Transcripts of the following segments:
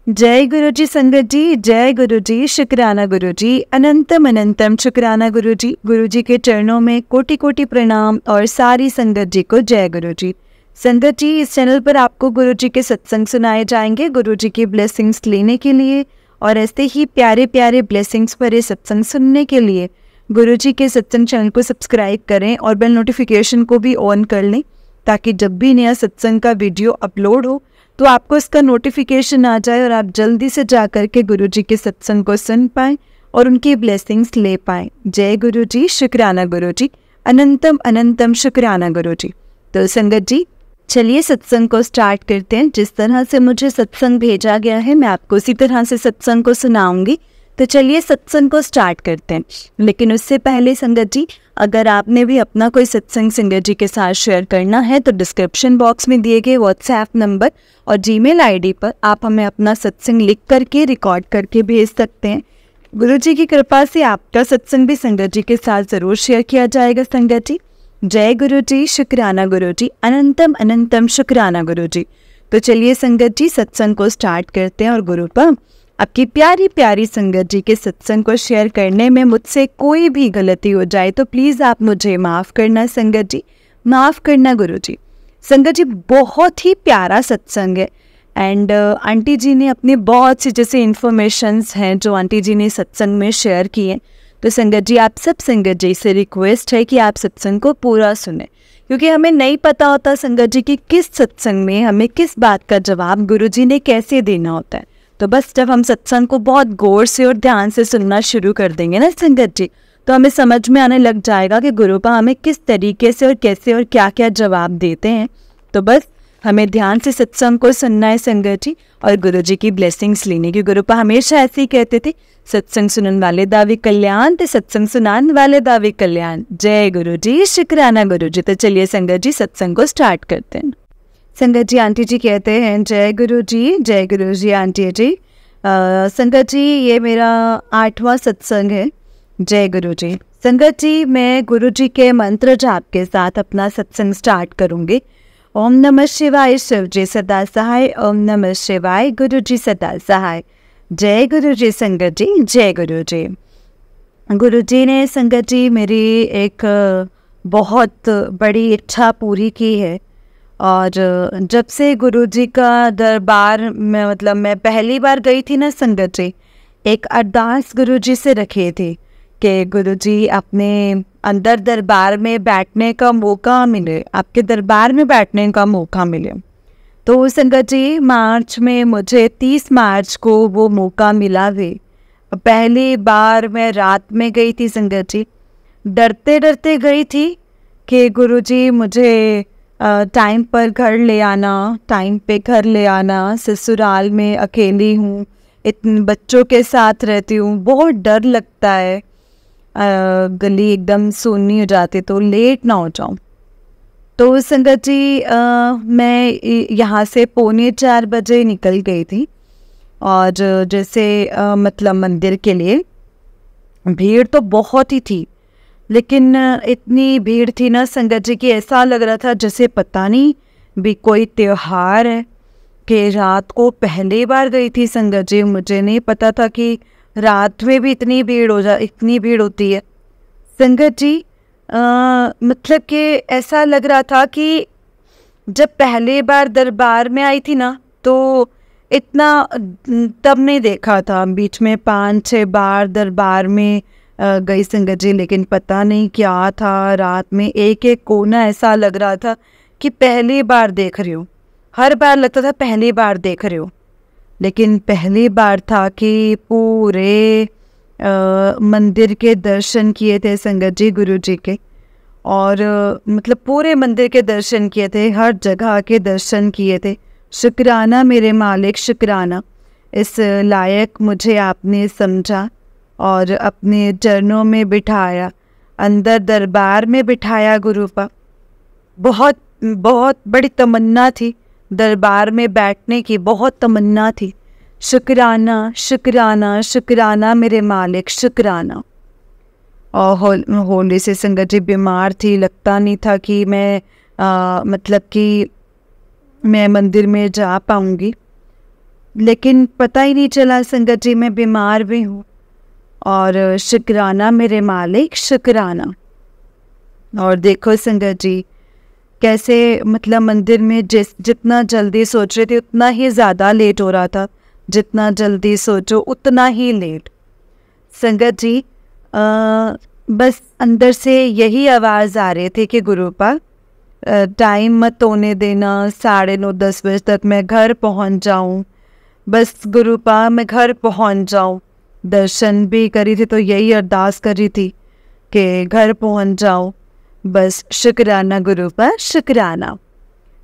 जय गुरु जी संगत जी, जय गुरु जी, शुक्राना गुरु जी, अनंतम अनंतम शुक्राना गुरु जी। गुरु जी के चरणों में कोटि कोटि प्रणाम और सारी संगत जी को जय गुरु जी। संगत जी, इस चैनल पर आपको गुरु जी के सत्संग सुनाए जाएंगे गुरु जी की ब्लेसिंग्स लेने के लिए, और ऐसे ही प्यारे प्यारे ब्लेसिंग्स भरे सत्संग सुनने के लिए गुरु जी के सत्संग चैनल को सब्सक्राइब करें और बेल नोटिफिकेशन को भी ऑन कर लें, ताकि जब भी नया सत्संग का वीडियो अपलोड हो तो आपको इसका नोटिफिकेशन आ जाए और आप जल्दी से जा कर के गुरु जी के सत्संग को सुन पाएं और उनकी ब्लेसिंग्स ले पाएं। जय गुरु जी, शुक्राना गुरु जी, अनंतम अनंतम शुक्राना गुरु जी। तो संगत जी, चलिए सत्संग को स्टार्ट करते हैं। जिस तरह से मुझे सत्संग भेजा गया है मैं आपको उसी तरह से सत्संग को सुनाऊंगी। तो चलिए सत्संग को स्टार्ट करते हैं। लेकिन उससे पहले संगत जी, अगर आपने भी अपना कोई सत्संग संगत जी के साथ शेयर करना है तो डिस्क्रिप्शन बॉक्स में दिए गए व्हाट्सएप नंबर और जीमेल आईडी पर आप हमें अपना सत्संग लिख करके रिकॉर्ड करके भेज सकते हैं। गुरु जी की कृपा से आपका सत्संग भी संगत जी के साथ ज़रूर शेयर किया जाएगा। संगत जी, जय गुरु जी, शुक्राना गुरु जी, अनंतम अनंतम शुक्राना गुरु जी। तो चलिए संगत जी, सत्संग को स्टार्ट करते हैं। और गुरु पर आपकी प्यारी प्यारी संगत जी के सत्संग को शेयर करने में मुझसे कोई भी गलती हो जाए तो प्लीज़ आप मुझे माफ़ करना संगत जी, माफ़ करना गुरु जी। संगत जी, बहुत ही प्यारा सत्संग है एंड आंटी जी ने अपनी बहुत सी जैसे इन्फॉर्मेशंस हैं जो आंटी जी ने सत्संग में शेयर की हैं। तो संगत जी, आप सब संगत जी से रिक्वेस्ट है कि आप सत्संग को पूरा सुने, क्योंकि हमें नहीं पता होता संगत जी कि किस सत्संग में हमें किस बात का जवाब गुरु जी ने कैसे देना होता है। तो बस जब हम सत्संग को बहुत गौर से और ध्यान से सुनना शुरू कर देंगे ना संगत जी, तो हमें समझ में आने लग जाएगा कि गुरुपा हमें किस तरीके से और कैसे और क्या क्या जवाब देते हैं। तो बस हमें ध्यान से सत्संग को सुनना है संगत जी और गुरु जी की ब्लेसिंग्स लेने की। गुरुपा हमेशा ऐसे ही कहते थे, सत्संग सुनने वाले दावी कल्याण ते सत्संग सुनाने वाले दावी कल्याण। जय गुरु जी, शुक्राना गुरु जी। तो चलिए संगत जी, सत्संग को स्टार्ट करते हैं। संगत जी, आंटी जी कहते हैं जय गुरु जी, जय गुरु जी आंटी जी। संगत जी, ये मेरा 8वां सत्संग है। जय गुरु जी। संगत जी, मैं गुरु जी के मंत्र जाप के साथ अपना सत्संग स्टार्ट करूंगी। ओम नमः शिवाय, शिव जी सदा सहाय। ओम नमः शिवाय, गुरु जी सदा सहाय। जय गुरु जी संगत जी, जय गुरु जी। गुरु जी ने संगत जी मेरी एक बहुत बड़ी इच्छा पूरी की है, और जब से गुरु जी का दरबार में मतलब मैं पहली बार गई थी ना संगत जी, एक अरदास गुरु जी से रखी थी कि गुरु जी अपने अंदर दरबार में बैठने का मौका मिले, आपके दरबार में बैठने का मौका मिले। तो संगत जी, मार्च में मुझे 30 मार्च को वो मौका मिला भी। पहली बार मैं रात में गई थी संगत जी, डरते डरते गई थी कि गुरु जी मुझे टाइम पर घर ले आना, टाइम पे घर ले आना। ससुराल में अकेली हूँ, इतने बच्चों के साथ रहती हूँ, बहुत डर लगता है गली एकदम सुननी हो जाती तो लेट ना हो जाऊँ। तो संगत जी, मैं यहाँ से 3:45 बजे निकल गई थी, और जैसे मतलब मंदिर के लिए भीड़ तो बहुत ही थी, लेकिन इतनी भीड़ थी ना संगत जी कि ऐसा लग रहा था जैसे पता नहीं भी कोई त्योहार है। कि रात को पहली बार गई थी संगत जी, मुझे नहीं पता था कि रात में भी इतनी भीड़ होती है संगत जी। मतलब कि ऐसा लग रहा था कि जब पहली बार दरबार में आई थी ना तो इतना तब नहीं देखा था। बीच में 5-6 बार दरबार में गई संगत जी, लेकिन पता नहीं क्या था, रात में एक एक कोना ऐसा लग रहा था कि पहली बार देख रही हूँ। हर बार लगता था पहली बार देख रही हूँ, लेकिन पहली बार था कि पूरे मंदिर के दर्शन किए थे संगत जी गुरु जी के, और मतलब पूरे मंदिर के दर्शन किए थे, हर जगह के दर्शन किए थे। शुक्राना मेरे मालिक, शुक्राना, इस लायक मुझे आपने समझा और अपने चरणों में बिठाया, अंदर दरबार में बिठाया गुरु पा। बहुत बहुत बड़ी तमन्ना थी, दरबार में बैठने की बहुत तमन्ना थी। शुक्राना शुक्राना शुक्राना मेरे मालिक, शुक्राना। और होली से संगत जी बीमार थी, लगता नहीं था कि मैं मतलब कि मैं मंदिर में जा पाऊँगी। लेकिन पता ही नहीं चला संगत जी मैं बीमार भी हूँ। और शुक्राना मेरे मालिक, शुक्राना। और देखो संगत जी कैसे मतलब मंदिर में जितना जल्दी सोच रहे थे उतना ही ज़्यादा लेट हो रहा था, जितना जल्दी सोचो उतना ही लेट। संगत जी बस अंदर से यही आवाज़ आ रही थी कि गुरुपा टाइम मत होने देना, 9:30 10 बजे तक मैं घर पहुंच जाऊं, बस गुरुपा मैं घर पहुंच जाऊं। दर्शन भी करी थी तो यही अरदास करी थी कि घर पहुंच जाऊं, बस शुक्राना गुरुपा, शुक्राना।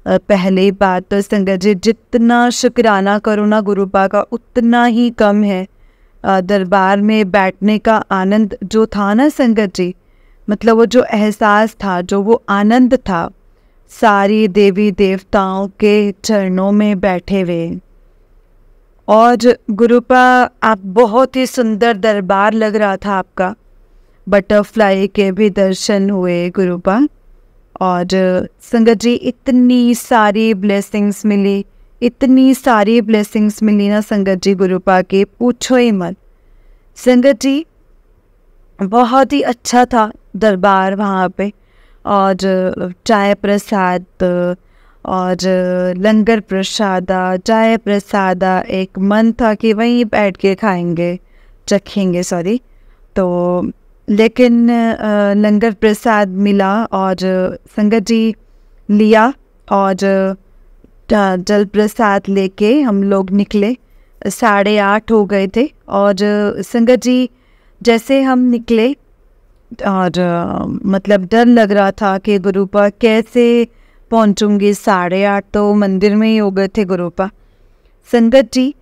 पहली बात तो संगत जी जितना शुक्राना करो ना गुरुपा का उतना ही कम है। दरबार में बैठने का आनंद जो था ना संगत जी, मतलब वो जो एहसास था, जो वो आनंद था, सारी देवी देवताओं के चरणों में बैठे हुए। और गुरुपा आप बहुत ही सुंदर दरबार लग रहा था आपका, बटरफ्लाई के भी दर्शन हुए गुरुपा। और संगत जी इतनी सारी ब्लेसिंग्स मिली, इतनी सारी ब्लेसिंग्स मिली ना संगत जी गुरुपा के, पूछो ही मत। संगत जी बहुत ही अच्छा था दरबार वहाँ पे, और चाय प्रसाद और लंगर प्रसादा, चाय प्रसादा, एक मन था कि वहीं बैठ के खाएंगे, चखेंगे सॉरी। तो लेकिन लंगर प्रसाद मिला और संगत जी लिया, और जल प्रसाद लेके हम लोग निकले। 8:30 हो गए थे। और संगत जी जैसे हम निकले और मतलब डर लग रहा था कि गुरुपा कैसे पहुंचूंगी, 8:30 तो मंदिर में ही हो गए थे गुरुपा। संगत जी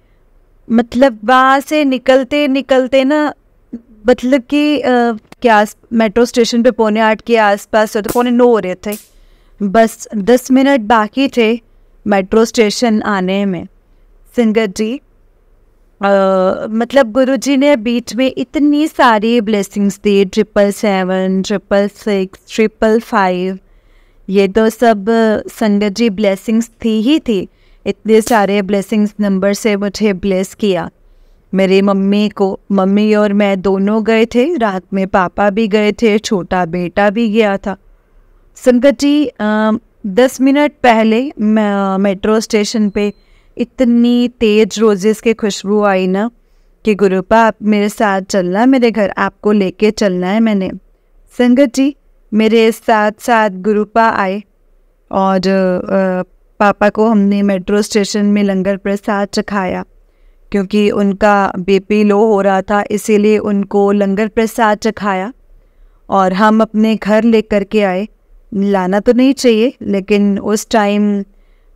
मतलब वहाँ से निकलते निकलते ना, मतलब कि क्या मेट्रो स्टेशन पे 7:45 के आसपास, तो 9:45 हो रहे थे, बस 10 मिनट बाकी थे मेट्रो स्टेशन आने में। संगत जी मतलब गुरुजी ने बीच में इतनी सारी ब्लेसिंग्स दी, 777, 666, 555, ये तो सब संगत जी ब्लेसिंग्स थी ही थी। इतने सारे ब्लेसिंग्स नंबर से मुझे ब्लेस किया। मेरी मम्मी को, मम्मी और मैं दोनों गए थे, रात में पापा भी गए थे, छोटा बेटा भी गया था। संगत जी 10 मिनट पहले मेट्रो स्टेशन पे इतनी तेज रोजेस की खुशबू आई ना कि गुरुपा आप मेरे साथ चलना, मेरे घर आपको लेके चलना है मैंने। संगत जी मेरे साथ साथ गुरुपा आए, और पापा को हमने मेट्रो स्टेशन में लंगर प्रसाद चखाया, क्योंकि उनका बीपी लो हो रहा था, इसीलिए उनको लंगर प्रसाद चखाया। और हम अपने घर लेकर के आए। लाना तो नहीं चाहिए, लेकिन उस टाइम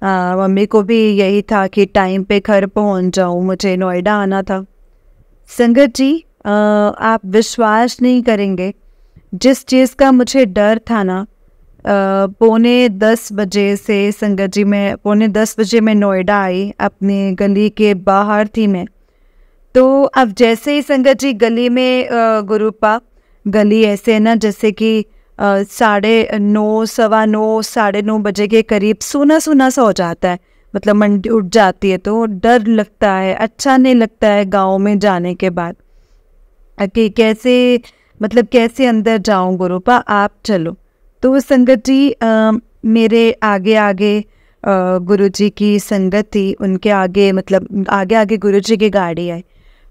मम्मी को भी यही था कि टाइम पे घर पहुंच जाऊं, मुझे नोएडा आना था। संगत जी आप विश्वास नहीं करेंगे, जिस चीज़ का मुझे डर था ना, 9:45 बजे से संगत जी मैं 9:45 बजे मैं नोएडा आई, अपने गली के बाहर थी मैं। तो अब जैसे ही संगत जी गली में गुरुपा, गली ऐसे ना जैसे कि 9:30, 9:15, 9:30 बजे के करीब सूना सूना सा हो जाता है, मतलब मंडी उठ जाती है, तो डर लगता है, अच्छा नहीं लगता है गाँव में जाने के बाद कि कैसे मतलब कैसे अंदर जाऊं। गुरुपा आप चलो। तो संगत जी मेरे आगे आगे गुरुजी की संगत थी, उनके आगे मतलब आगे आगे गुरुजी की गाड़ी आई,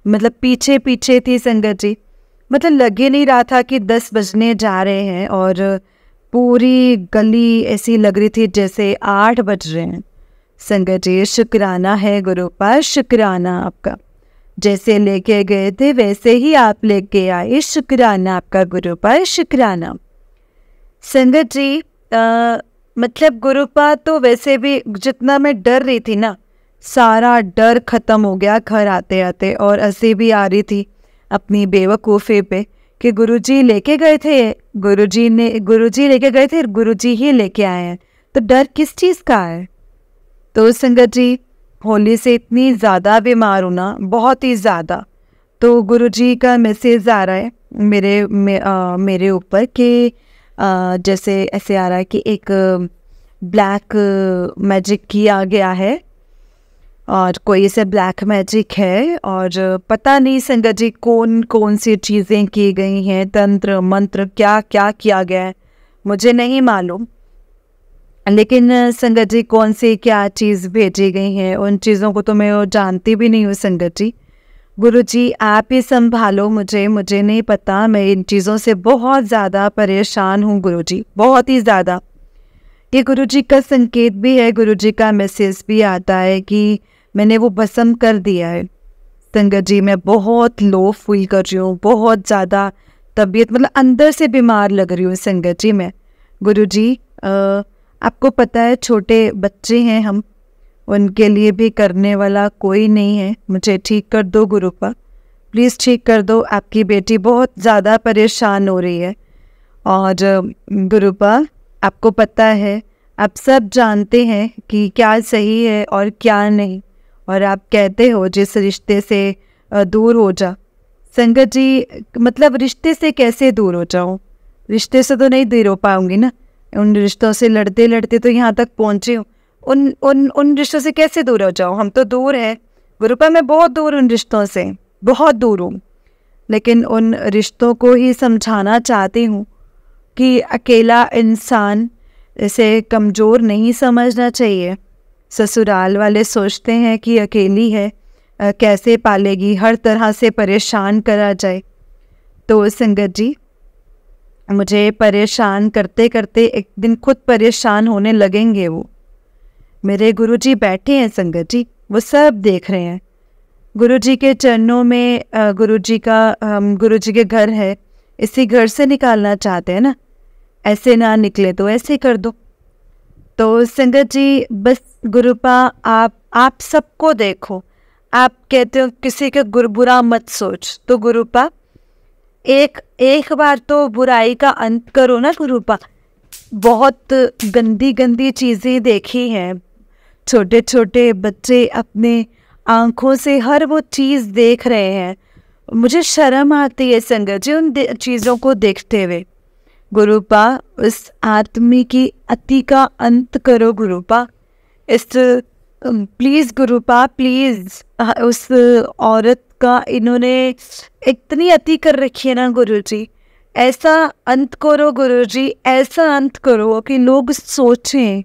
मतलब पीछे पीछे थी संगत जी। मतलब लगे नहीं रहा था कि 10 बजने जा रहे हैं, और पूरी गली ऐसी लग रही थी जैसे 8 बज रहे हैं। संगत जी शुक्राना है गुरुपा, शुक्राना आपका, जैसे लेके गए थे वैसे ही आप लेके आए, शुक्राना आपका गुरुपा, शुक्राना। संगत जी मतलब गुरुपा तो वैसे भी जितना मैं डर रही थी ना, सारा डर खत्म हो गया घर आते आते। और हंसी भी आ रही थी अपनी बेवकूफ़ी पे कि गुरुजी लेके गए थे, गुरुजी लेके गए थे, गुरुजी ही लेके आए हैं, तो डर किस चीज़ का है। तो संगत जी होली से इतनी ज़्यादा बीमार हूँ ना, बहुत ही ज़्यादा। तो गुरुजी का मैसेज आ रहा है मेरे ऊपर कि जैसे ऐसे आ रहा है कि एक ब्लैक मैजिक किया गया है, और कोई इसे ब्लैक मैजिक है और पता नहीं संगत जी कौन कौन सी चीज़ें की गई हैं, तंत्र मंत्र क्या क्या किया गया है मुझे नहीं मालूम, लेकिन संगत जी कौन सी क्या चीज़ भेजी गई है उन चीज़ों को तो मैं वो जानती भी नहीं हूँ संगत जी। गुरु जी आप ही संभालो मुझे नहीं पता, मैं इन चीज़ों से बहुत ज़्यादा परेशान हूँ गुरु जी, बहुत ही ज़्यादा। ये गुरु जी का संकेत भी है, गुरु जी का मैसेज भी आता है कि मैंने वो भस्म कर दिया है। संगत जी मैं बहुत लो फील कर रही हूँ, बहुत ज़्यादा तबीयत मतलब अंदर से बीमार लग रही हूँ संगत जी मैं। गुरु जी आपको पता है छोटे बच्चे हैं हम, उनके लिए भी करने वाला कोई नहीं है, मुझे ठीक कर दो गुरुपा, प्लीज़ ठीक कर दो, आपकी बेटी बहुत ज़्यादा परेशान हो रही है। और गुरुपा आपको पता है, आप सब जानते हैं कि क्या सही है और क्या नहीं, और आप कहते हो जिस रिश्ते से दूर हो जा। संगत जी मतलब रिश्ते से कैसे दूर हो जाऊँ, रिश्ते से तो नहीं दूर हो पाऊँगी ना, उन रिश्तों से लड़ते लड़ते तो यहाँ तक पहुँचे हूँ, उन रिश्तों से कैसे दूर हो जाऊँ, हम तो दूर हैं गुरुपा, मैं बहुत दूर उन रिश्तों से, बहुत दूर हूँ। लेकिन उन रिश्तों को ही समझाना चाहती हूँ कि अकेला इंसान इसे कमज़ोर नहीं समझना चाहिए। ससुराल वाले सोचते हैं कि अकेली है, कैसे पालेगी, हर तरह से परेशान करा जाए। तो संगत जी मुझे परेशान करते करते एक दिन खुद परेशान होने लगेंगे वो। मेरे गुरुजी बैठे हैं संगत जी, वो सब देख रहे हैं। गुरुजी के चरणों में गुरुजी के घर है, इसी घर से निकालना चाहते हैं ना, ऐसे ना निकले तो ऐसे कर दो। तो संगत जी बस गुरुपा आप सबको देखो, आप कहते हो किसी का बुरा मत सोच, तो गुरुपा एक बार तो बुराई का अंत करो ना गुरुपा। बहुत गंदी गंदी चीज़ें देखी हैं, छोटे छोटे बच्चे अपने आँखों से हर वो चीज़ देख रहे हैं, मुझे शर्म आती है संगत जी उन चीज़ों को देखते हुए। गुरुपा उस आदमी की अति का अंत करो गुरुपा, इस प्लीज़ गुरुपा प्लीज़, उस औरत का इन्होंने इतनी अति कर रखी है ना गुरुजी, ऐसा अंत करो गुरुजी, ऐसा अंत करो कि लोग सोचें,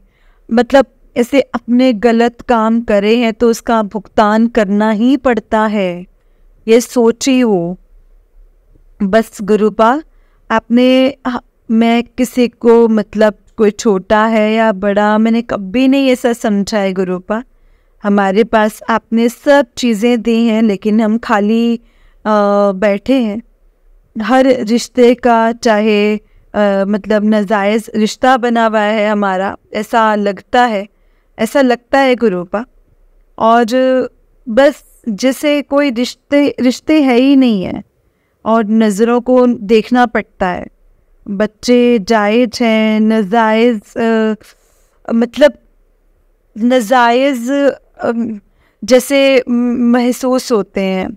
मतलब ऐसे अपने गलत काम करे हैं तो उसका भुगतान करना ही पड़ता है, ये सोची हो। बस गुरुपा आपने मैं किसी को मतलब कोई छोटा है या बड़ा मैंने कभी नहीं ऐसा समझा है गुरुपा। हमारे पास आपने सब चीज़ें दी हैं लेकिन हम खाली बैठे हैं। हर रिश्ते का चाहे मतलब नाजायज़ रिश्ता बना हुआ है हमारा, ऐसा लगता है गुरुपा। और बस जैसे कोई रिश्ते है ही नहीं है और नज़रों को देखना पड़ता है। बच्चे जायज़ हैं, नाजायज़ मतलब नाजायज़ जैसे महसूस होते हैं।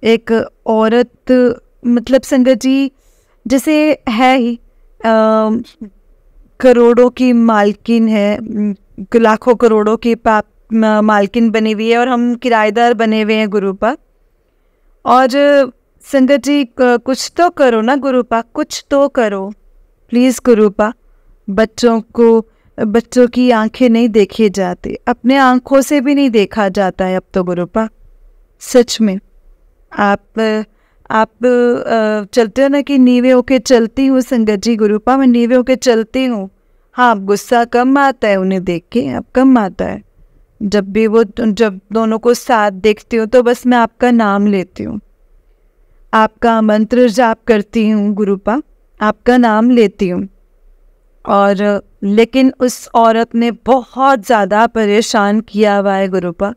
एक औरत मतलब संगत जी जैसे है ही करोड़ों की मालकिन है, लाखों करोड़ों की मालकिन बनी हुई है और हम किराएदार बने हुए हैं गुरुपा। और संगत जी कुछ तो करो ना गुरुपा, कुछ तो करो प्लीज़ गुरुपा। बच्चों की आंखें नहीं देखी जाती, अपने आंखों से भी नहीं देखा जाता है अब तो गुरुपा। सच में आप चलते हो ना कि नीवे होके चलती हूँ संगत जी गुरुपा, मैं नीवे होके चलती हूँ। हाँ गुस्सा कम आता है उन्हें देख के, अब कम आता है। जब दोनों को साथ देखती हूँ तो बस मैं आपका नाम लेती हूँ, आपका मंत्र जाप करती हूँ गुरुपा, आपका नाम लेती हूँ। और लेकिन उस औरत ने बहुत ज़्यादा परेशान किया हुआ है गुरुपा,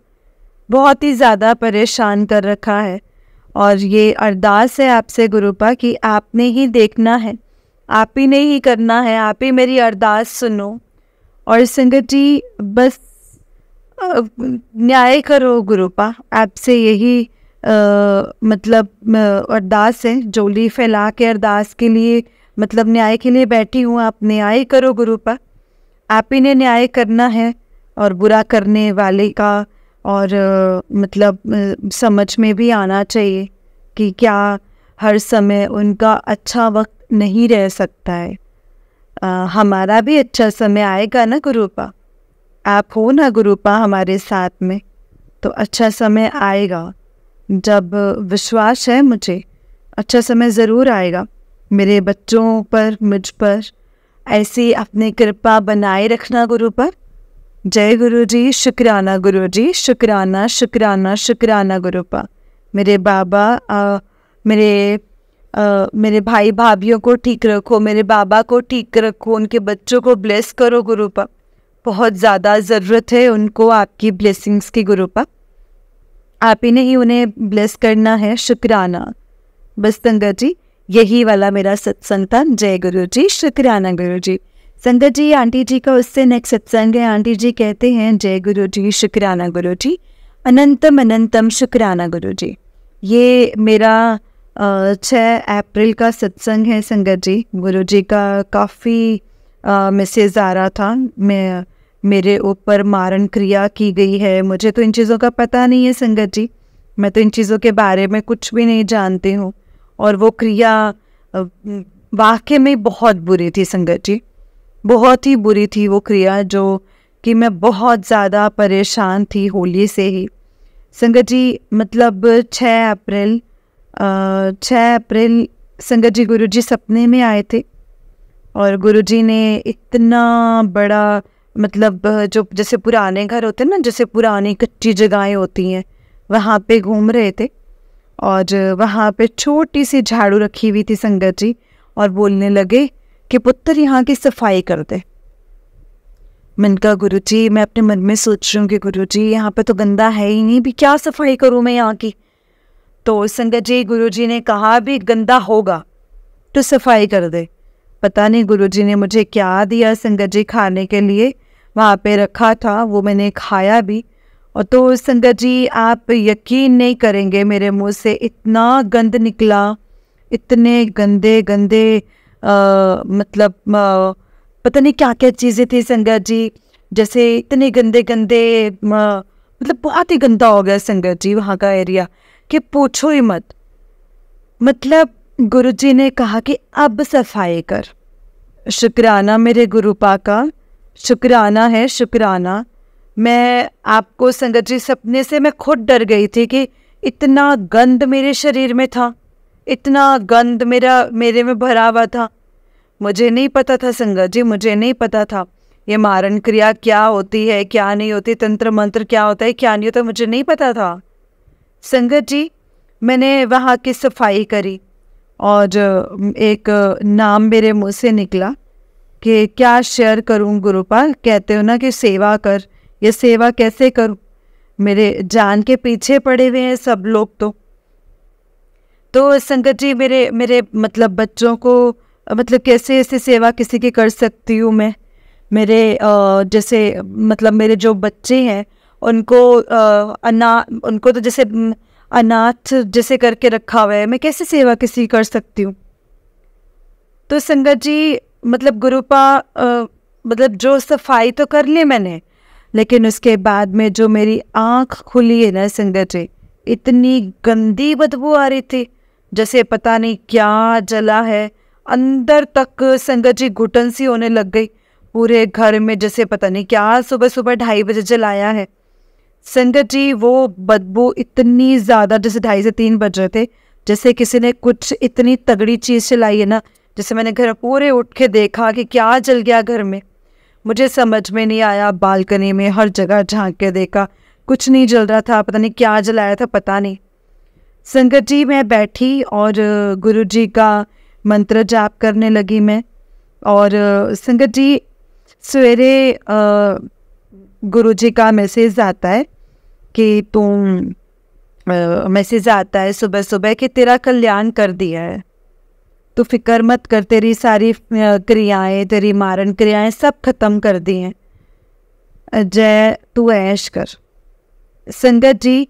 बहुत ही ज़्यादा परेशान कर रखा है। और ये अरदास है आपसे गुरुपा कि आपने ही देखना है, आप ही ने ही करना है, आप ही मेरी अरदास सुनो। और संगत जी बस न्याय करो गुरुपा, आपसे यही मतलब अरदास है, जोली फैला के अरदास के लिए मतलब न्याय के लिए बैठी हूँ। आप न्याय करो गुरुपा, आप ही ने न्याय करना है और बुरा करने वाले का और मतलब समझ में भी आना चाहिए कि क्या हर समय उनका अच्छा वक्त नहीं रह सकता है। हमारा भी अच्छा समय आएगा ना गुरुपा, आप हो ना गुरुपा हमारे साथ में, तो अच्छा समय आएगा। जब विश्वास है मुझे, अच्छा समय ज़रूर आएगा। मेरे बच्चों पर, मुझ पर ऐसी अपनी कृपा बनाए रखना गुरुपा। जय गुरु जी, शुक्राना गुरु जी, शुक्राना शुक्राना शुक्राना गुरुपा। मेरे बाबा मेरे भाई भाभीयों को ठीक रखो, मेरे बाबा को ठीक रखो, उनके बच्चों को ब्लेस करो गुरुपा। बहुत ज़्यादा ज़रूरत है उनको आपकी ब्लेसिंग्स की गुरुपा। आप ही नहीं उन्हें ब्लेस करना है, शुक्राना। बस संगत जी, यही वाला मेरा सत्संग था। जय गुरु जी, शुक्राना गुरु जी। संगत जी, आंटी जी का उससे नेक्स्ट सत्संग है। आंटी जी कहते हैं जय गुरु जी, शुक्राना गुरु जी, अनंतम अनंतम शुक्राना गुरु जी। ये मेरा 6 अप्रैल का सत्संग है संगत जी। गुरु जी का काफ़ी मैसेज आ रहा था, मेरे ऊपर मारण क्रिया की गई है। मुझे तो इन चीज़ों का पता नहीं है संगत जी, मैं तो इन चीज़ों के बारे में कुछ भी नहीं जानती हूँ। और वो क्रिया वाकई में बहुत बुरी थी संगत जी, बहुत ही बुरी थी वो क्रिया, जो कि मैं बहुत ज़्यादा परेशान थी होली से ही संगत जी। मतलब 6 अप्रैल संगत जी गुरुजी सपने में आए थे और गुरुजी ने इतना बड़ा, मतलब जो जैसे पुराने घर होते हैं ना, जैसे पुरानी कच्ची जगहें होती हैं, वहाँ पे घूम रहे थे और वहाँ पे छोटी सी झाड़ू रखी हुई थी संगत जी, और बोलने लगे कि पुत्र यहाँ की सफाई कर दे। मैंने कहा गुरुजी, मैं अपने मन में सोच रही हूँ कि गुरुजी यहाँ पे तो गंदा है ही नहीं, भी क्या सफाई करूँ मैं यहाँ की। तो संगत जी गुरुजी ने कहा भी गंदा होगा तो सफाई कर दे। पता नहीं गुरुजी ने मुझे क्या दिया संगत जी खाने के लिए, वहाँ पे रखा था, वो मैंने खाया भी। और तो संगत जी आप यकीन नहीं करेंगे, मेरे मुंह से इतना गंद निकला, इतने गंदे गंदे मतलब पता नहीं क्या क्या चीज़ें थी संगत जी, जैसे इतने गंदे गंदे मतलब बहुत ही गंदा हो गया संगत जी वहाँ का एरिया, कि पूछो ही मत। मतलब गुरुजी ने कहा कि अब सफाई कर। शुक्राना मेरे गुरुपा का, शुक्राना है, शुक्राना। मैं आपको संगत जी सपने से मैं खुद डर गई थी कि इतना गंद मेरे शरीर में था, इतना गंद मेरे में भरा हुआ था। मुझे नहीं पता था संगत जी, मुझे नहीं पता था ये मारण क्रिया क्या होती है, क्या नहीं होती, तंत्र मंत्र क्या होता है, क्या नहीं होता, मुझे नहीं पता था संगत जी। मैंने वहाँ की सफाई करी और एक नाम मेरे मुंह से निकला कि क्या शेयर करूँ गुरुपाल, कहते हो ना कि सेवा कर, ये सेवा कैसे करूँ, मेरे जान के पीछे पड़े हुए हैं सब लोग। तो संगत जी मेरे मतलब बच्चों को मतलब कैसे ऐसे सेवा किसी की कर सकती हूँ मैं। मेरे जैसे मतलब मेरे जो बच्चे हैं उनको उनको तो जैसे अनाथ जैसे करके रखा हुआ है, मैं कैसे सेवा किसी की कर सकती हूँ। तो संगत जी मतलब गुरुपा मतलब जो सफाई तो कर ली मैंने, लेकिन उसके बाद में जो मेरी आँख खुली है ना संगत जी, इतनी गंदी बदबू आ रही थी, जैसे पता नहीं क्या जला है अंदर तक संगत जी, घुटन सी होने लग गई पूरे घर में, जैसे पता नहीं क्या सुबह सुबह 2:30 बजे जलाया है संगत जी। वो बदबू इतनी ज़्यादा, जैसे 2:30 से 3 बज रहे थे, जैसे किसी ने कुछ इतनी तगड़ी चीज़ चलाई है ना। जैसे मैंने घर पूरे उठ के देखा कि क्या जल गया घर में, मुझे समझ में नहीं आया। बालकनी में हर जगह झांक के देखा, कुछ नहीं जल रहा था, पता नहीं क्या जलाया था, पता नहीं संगत जी। मैं बैठी और गुरुजी का मंत्र जाप करने लगी मैं। और संगत जी सवेरे गुरुजी का मैसेज आता है कि मैसेज आता है सुबह सुबह कि तेरा कल्याण कर दिया है, तो फिक्र मत कर, तेरी सारी क्रियाएं, तेरी मारण क्रियाएं सब खत्म कर दी हैं, जय तू ऐश कर। संगत जी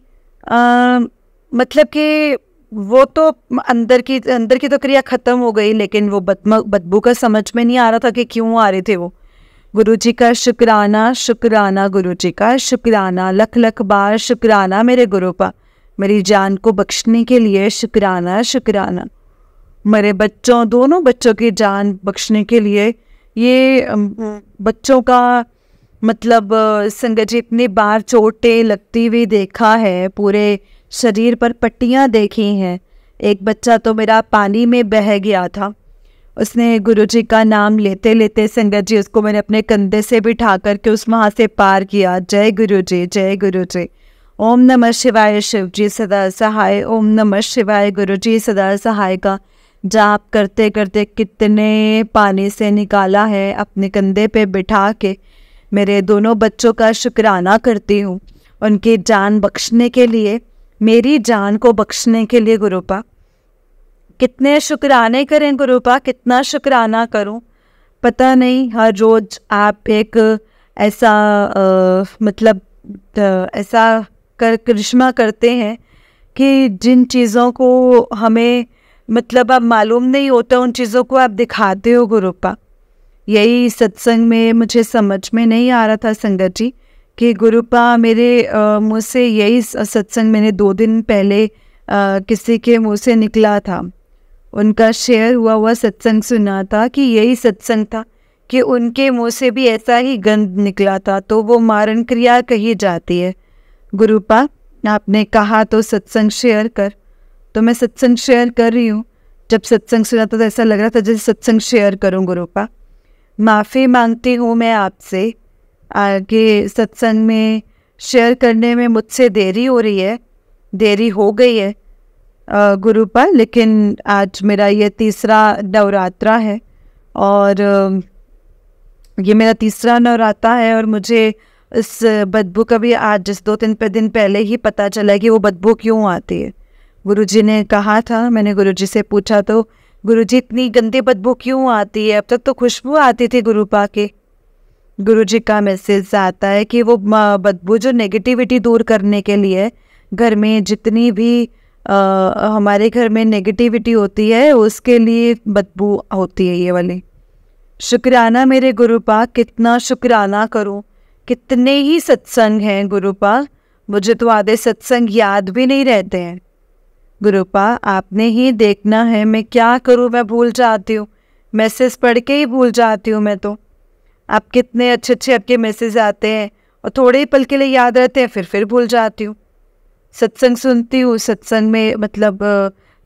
मतलब कि वो तो अंदर की तो क्रिया खत्म हो गई, लेकिन वो बदबू का समझ में नहीं आ रहा था कि क्यों आ रहे थे वो। गुरु जी का शुक्राना, शुक्राना गुरु जी का शुक्राना, लख लख बार शुक्राना मेरे गुरुपा, मेरी जान को बख्शने के लिए शुक्राना शुक्राना। मेरे बच्चों, दोनों बच्चों की जान बख्शने के लिए, ये बच्चों का मतलब संगत जी इतनी बार चोटें लगती हुई देखा है, पूरे शरीर पर पट्टियाँ देखी हैं। एक बच्चा तो मेरा पानी में बह गया था, उसने गुरुजी का नाम लेते लेते संगत जी उसको मैंने अपने कंधे से बिठा करके उस वहाँ से पार किया। जय गुरुजी, जय गुरुजी। ओम नमः शिवाय, शिव जी सदा सहाय। ओम नमः शिवाय, गुरुजी सदा सहाय का जाप करते करते कितने पानी से निकाला है, अपने कंधे पे बिठा के मेरे दोनों बच्चों का शुक्राना करती हूँ, उनकी जान बख्शने के लिए, मेरी जान को बख्शने के लिए। गुरुपा कितने शुक्राने करें गुरुपा, कितना शुक्राना करूं, पता नहीं। हर रोज़ आप एक ऐसा मतलब ऐसा करिश्मा करते हैं कि जिन चीज़ों को हमें मतलब अब मालूम नहीं होता, उन चीज़ों को आप दिखाते हो गुरुपा। यही सत्संग में मुझे समझ में नहीं आ रहा था संगत जी कि गुरुपा मेरे मुँह से, यही सत्संग मैंने 2 दिन पहले किसी के मुँह से निकला था, उनका शेयर हुआ सत्संग सुना था कि यही सत्संग था कि उनके मुँह से भी ऐसा ही गंध निकला था, तो वो मारण क्रिया कही जाती है। गुरुपा आपने कहा तो सत्संग शेयर कर, तो मैं सत्संग शेयर कर रही हूँ। जब सत्संग सुना था तो ऐसा लग रहा था जैसे सत्संग शेयर करूँ। गुरुपा माफ़ी मांगती हूँ मैं आपसे, आगे सत्संग में शेयर करने में मुझसे देरी हो रही है, देरी हो गई है गुरुपा, लेकिन आज मेरा ये तीसरा नवरात्रा है और ये मेरा तीसरा नवरात्रा है और मुझे इस बदबू का भी आज जिस 2-3 दिन पहले ही पता चला कि वो बदबू क्यों आती है। गुरुजी ने कहा था, मैंने गुरुजी से पूछा तो गुरुजी इतनी गंदी बदबू क्यों आती है, अब तक तो खुशबू आती थी गुरुपा के। गुरुजी का मैसेज आता है कि वो बदबू जो नेगेटिविटी दूर करने के लिए, घर में जितनी भी हमारे घर में नेगेटिविटी होती है उसके लिए बदबू होती है ये वाली। शुक्राना मेरे गुरुपा, कितना शुक्राना करूं, कितने ही सत्संग हैं गुरुपा, मुझे तो आधे सत्संग याद भी नहीं रहते हैं। गुरुपा आपने ही देखना है, मैं क्या करूं, मैं भूल जाती हूँ, मैसेज पढ़ के ही भूल जाती हूँ मैं तो। आप कितने अच्छे अच्छे आपके मैसेज आते हैं और थोड़े ही पल के लिए याद रहते हैं, फिर भूल जाती हूँ। सत्संग सुनती हूँ, सत्संग में मतलब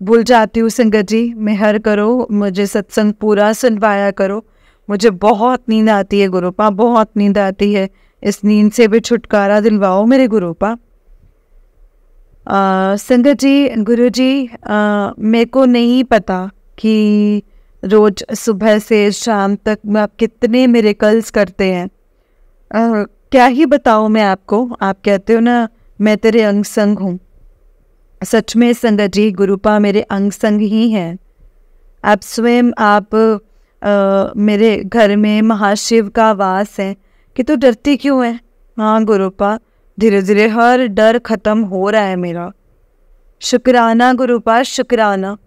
भूल जाती हूँ। संगत जी मेहर करो, मुझे सत्संग पूरा सुनवाया करो, मुझे बहुत नींद आती है गुरुपा, बहुत नींद आती है, इस नींद से भी छुटकारा दिलवाओ मेरे गुरुपा। संगत जी, गुरु जी मेरे को नहीं पता कि रोज सुबह से शाम तक आप कितने मिरेकल्स करते हैं, क्या ही बताऊँ मैं आपको। आप कहते हो ना मैं तेरे अंग संग हूँ, सच में संगत जी गुरुपा मेरे अंग संग ही हैं। आप स्वयं आप मेरे घर में महाशिव का वास है कि तू डरती क्यों है। हाँ गुरुपा, धीरे धीरे हर डर खत्म हो रहा है मेरा। शुक्राना गुरुपा, शुक्राना।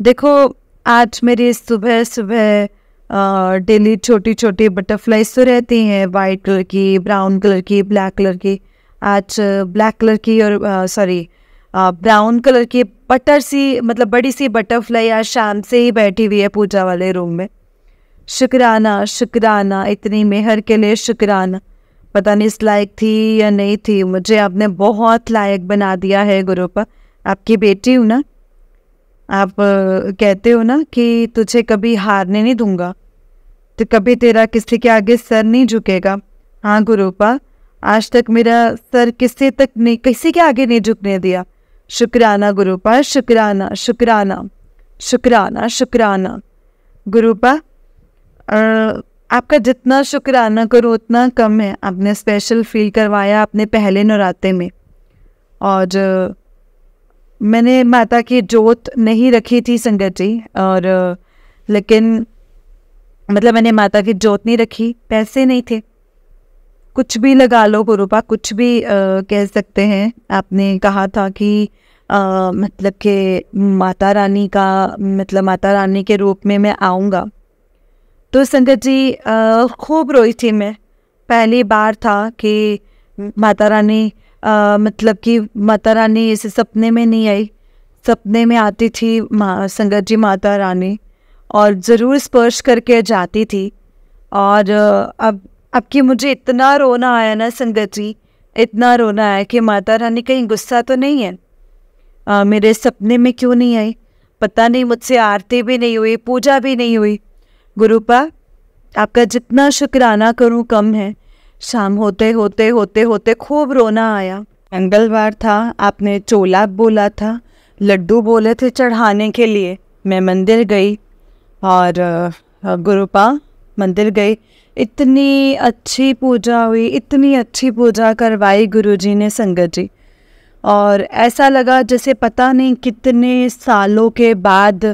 देखो आज मेरी सुबह सुबह डेली छोटी छोटी बटरफ्लाइज तो रहती हैं, वाइट कलर की, ब्राउन कलर की, ब्लैक कलर की। आज ब्लैक कलर की और ब्राउन कलर की बटर सी, मतलब बड़ी सी बटरफ्लाई आज शाम से ही बैठी हुई है पूजा वाले रूम में। शुक्राना शुक्राना, इतनी मेहर के लिए शुक्राना। पता नहीं इस लायक थी या नहीं थी, मुझे आपने बहुत लायक बना दिया है गुरुपा। आपकी बेटी हूँ ना, आप कहते हो ना कि तुझे कभी हारने नहीं दूंगा, तो कभी तेरा किसी के आगे सर नहीं झुकेगा। हाँ गुरुपा, आज तक मेरा सर किसी के आगे नहीं झुकने दिया। शुक्राना गुरुपा, शुक्राना शुक्राना शुक्राना शुक्राना। गुरुपा आपका जितना शुक्राना करो उतना कम है। आपने स्पेशल फील करवाया अपने पहले नवरात्रे में, और मैंने माता की जोत नहीं रखी थी संगत जी, और लेकिन मतलब मैंने माता की जोत नहीं रखी, पैसे नहीं थे, कुछ भी लगा लो गुरुपा, कुछ भी कह सकते हैं। आपने कहा था कि मतलब कि माता रानी का, मतलब माता रानी के रूप में मैं आऊँगा, तो संगत जी खूब रोई थी मैं। पहली बार था कि माता रानी मतलब कि माता रानी इस सपने में नहीं आई, सपने में आती थी संगत जी माता रानी, और ज़रूर स्पर्श करके जाती थी। और अब कि मुझे इतना रोना आया ना संगत जी, इतना रोना आया कि माता रानी कहीं गुस्सा तो नहीं है, मेरे सपने में क्यों नहीं आई, पता नहीं मुझसे आरती भी नहीं हुई, पूजा भी नहीं हुई। गुरुपा आपका जितना शुक्राना करूं कम है। शाम होते होते होते होते खूब रोना आया। मंगलवार था, आपने चोला बोला था, लड्डू बोले थे चढ़ाने के लिए। मैं मंदिर गई और गुरुपा मंदिर गई, इतनी अच्छी पूजा हुई, इतनी अच्छी पूजा करवाई गुरुजी ने संगत जी, और ऐसा लगा जैसे पता नहीं कितने सालों के बाद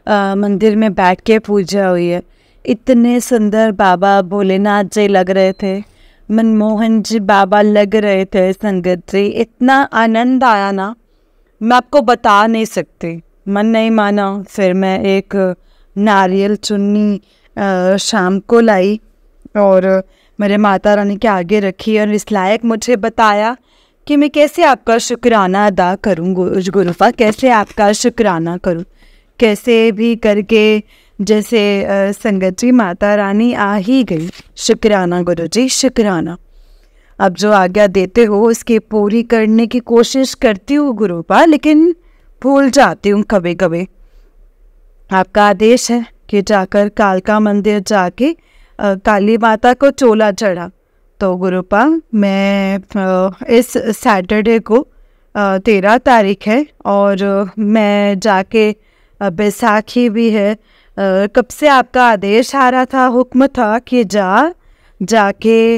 मंदिर में बैठ के पूजा हुई है। इतने सुंदर बाबा भोलेनाथ जी लग रहे थे, मनमोहन जी बाबा लग रहे थे संगत जी। इतना आनंद आया ना, मैं आपको बता नहीं सकती। मन नहीं माना, फिर मैं एक नारियल चुन्नी शाम को लाई और मेरे माता रानी के आगे रखी, और इस लायक मुझे बताया कि मैं कैसे आपका शुक्राना अदा करूँ गुरुपा, कैसे आपका शुक्राना करूँ। कैसे भी करके जैसे संगत जी माता रानी आ ही गई। शुक्राना गुरुजी, शुक्राना। अब जो आज्ञा देते हो उसकी पूरी करने की कोशिश करती हूँ गुरुपा, लेकिन भूल जाती हूँ कभी कभी। आपका आदेश है कि जाकर कालका मंदिर जाके काली माता को चोला चढ़ा। तो गुरुपा मैं इस सैटरडे को 13 तारीख है, और मैं जाके बैसाखी भी है, कब से आपका आदेश आ रहा था, हुक्म था कि जाके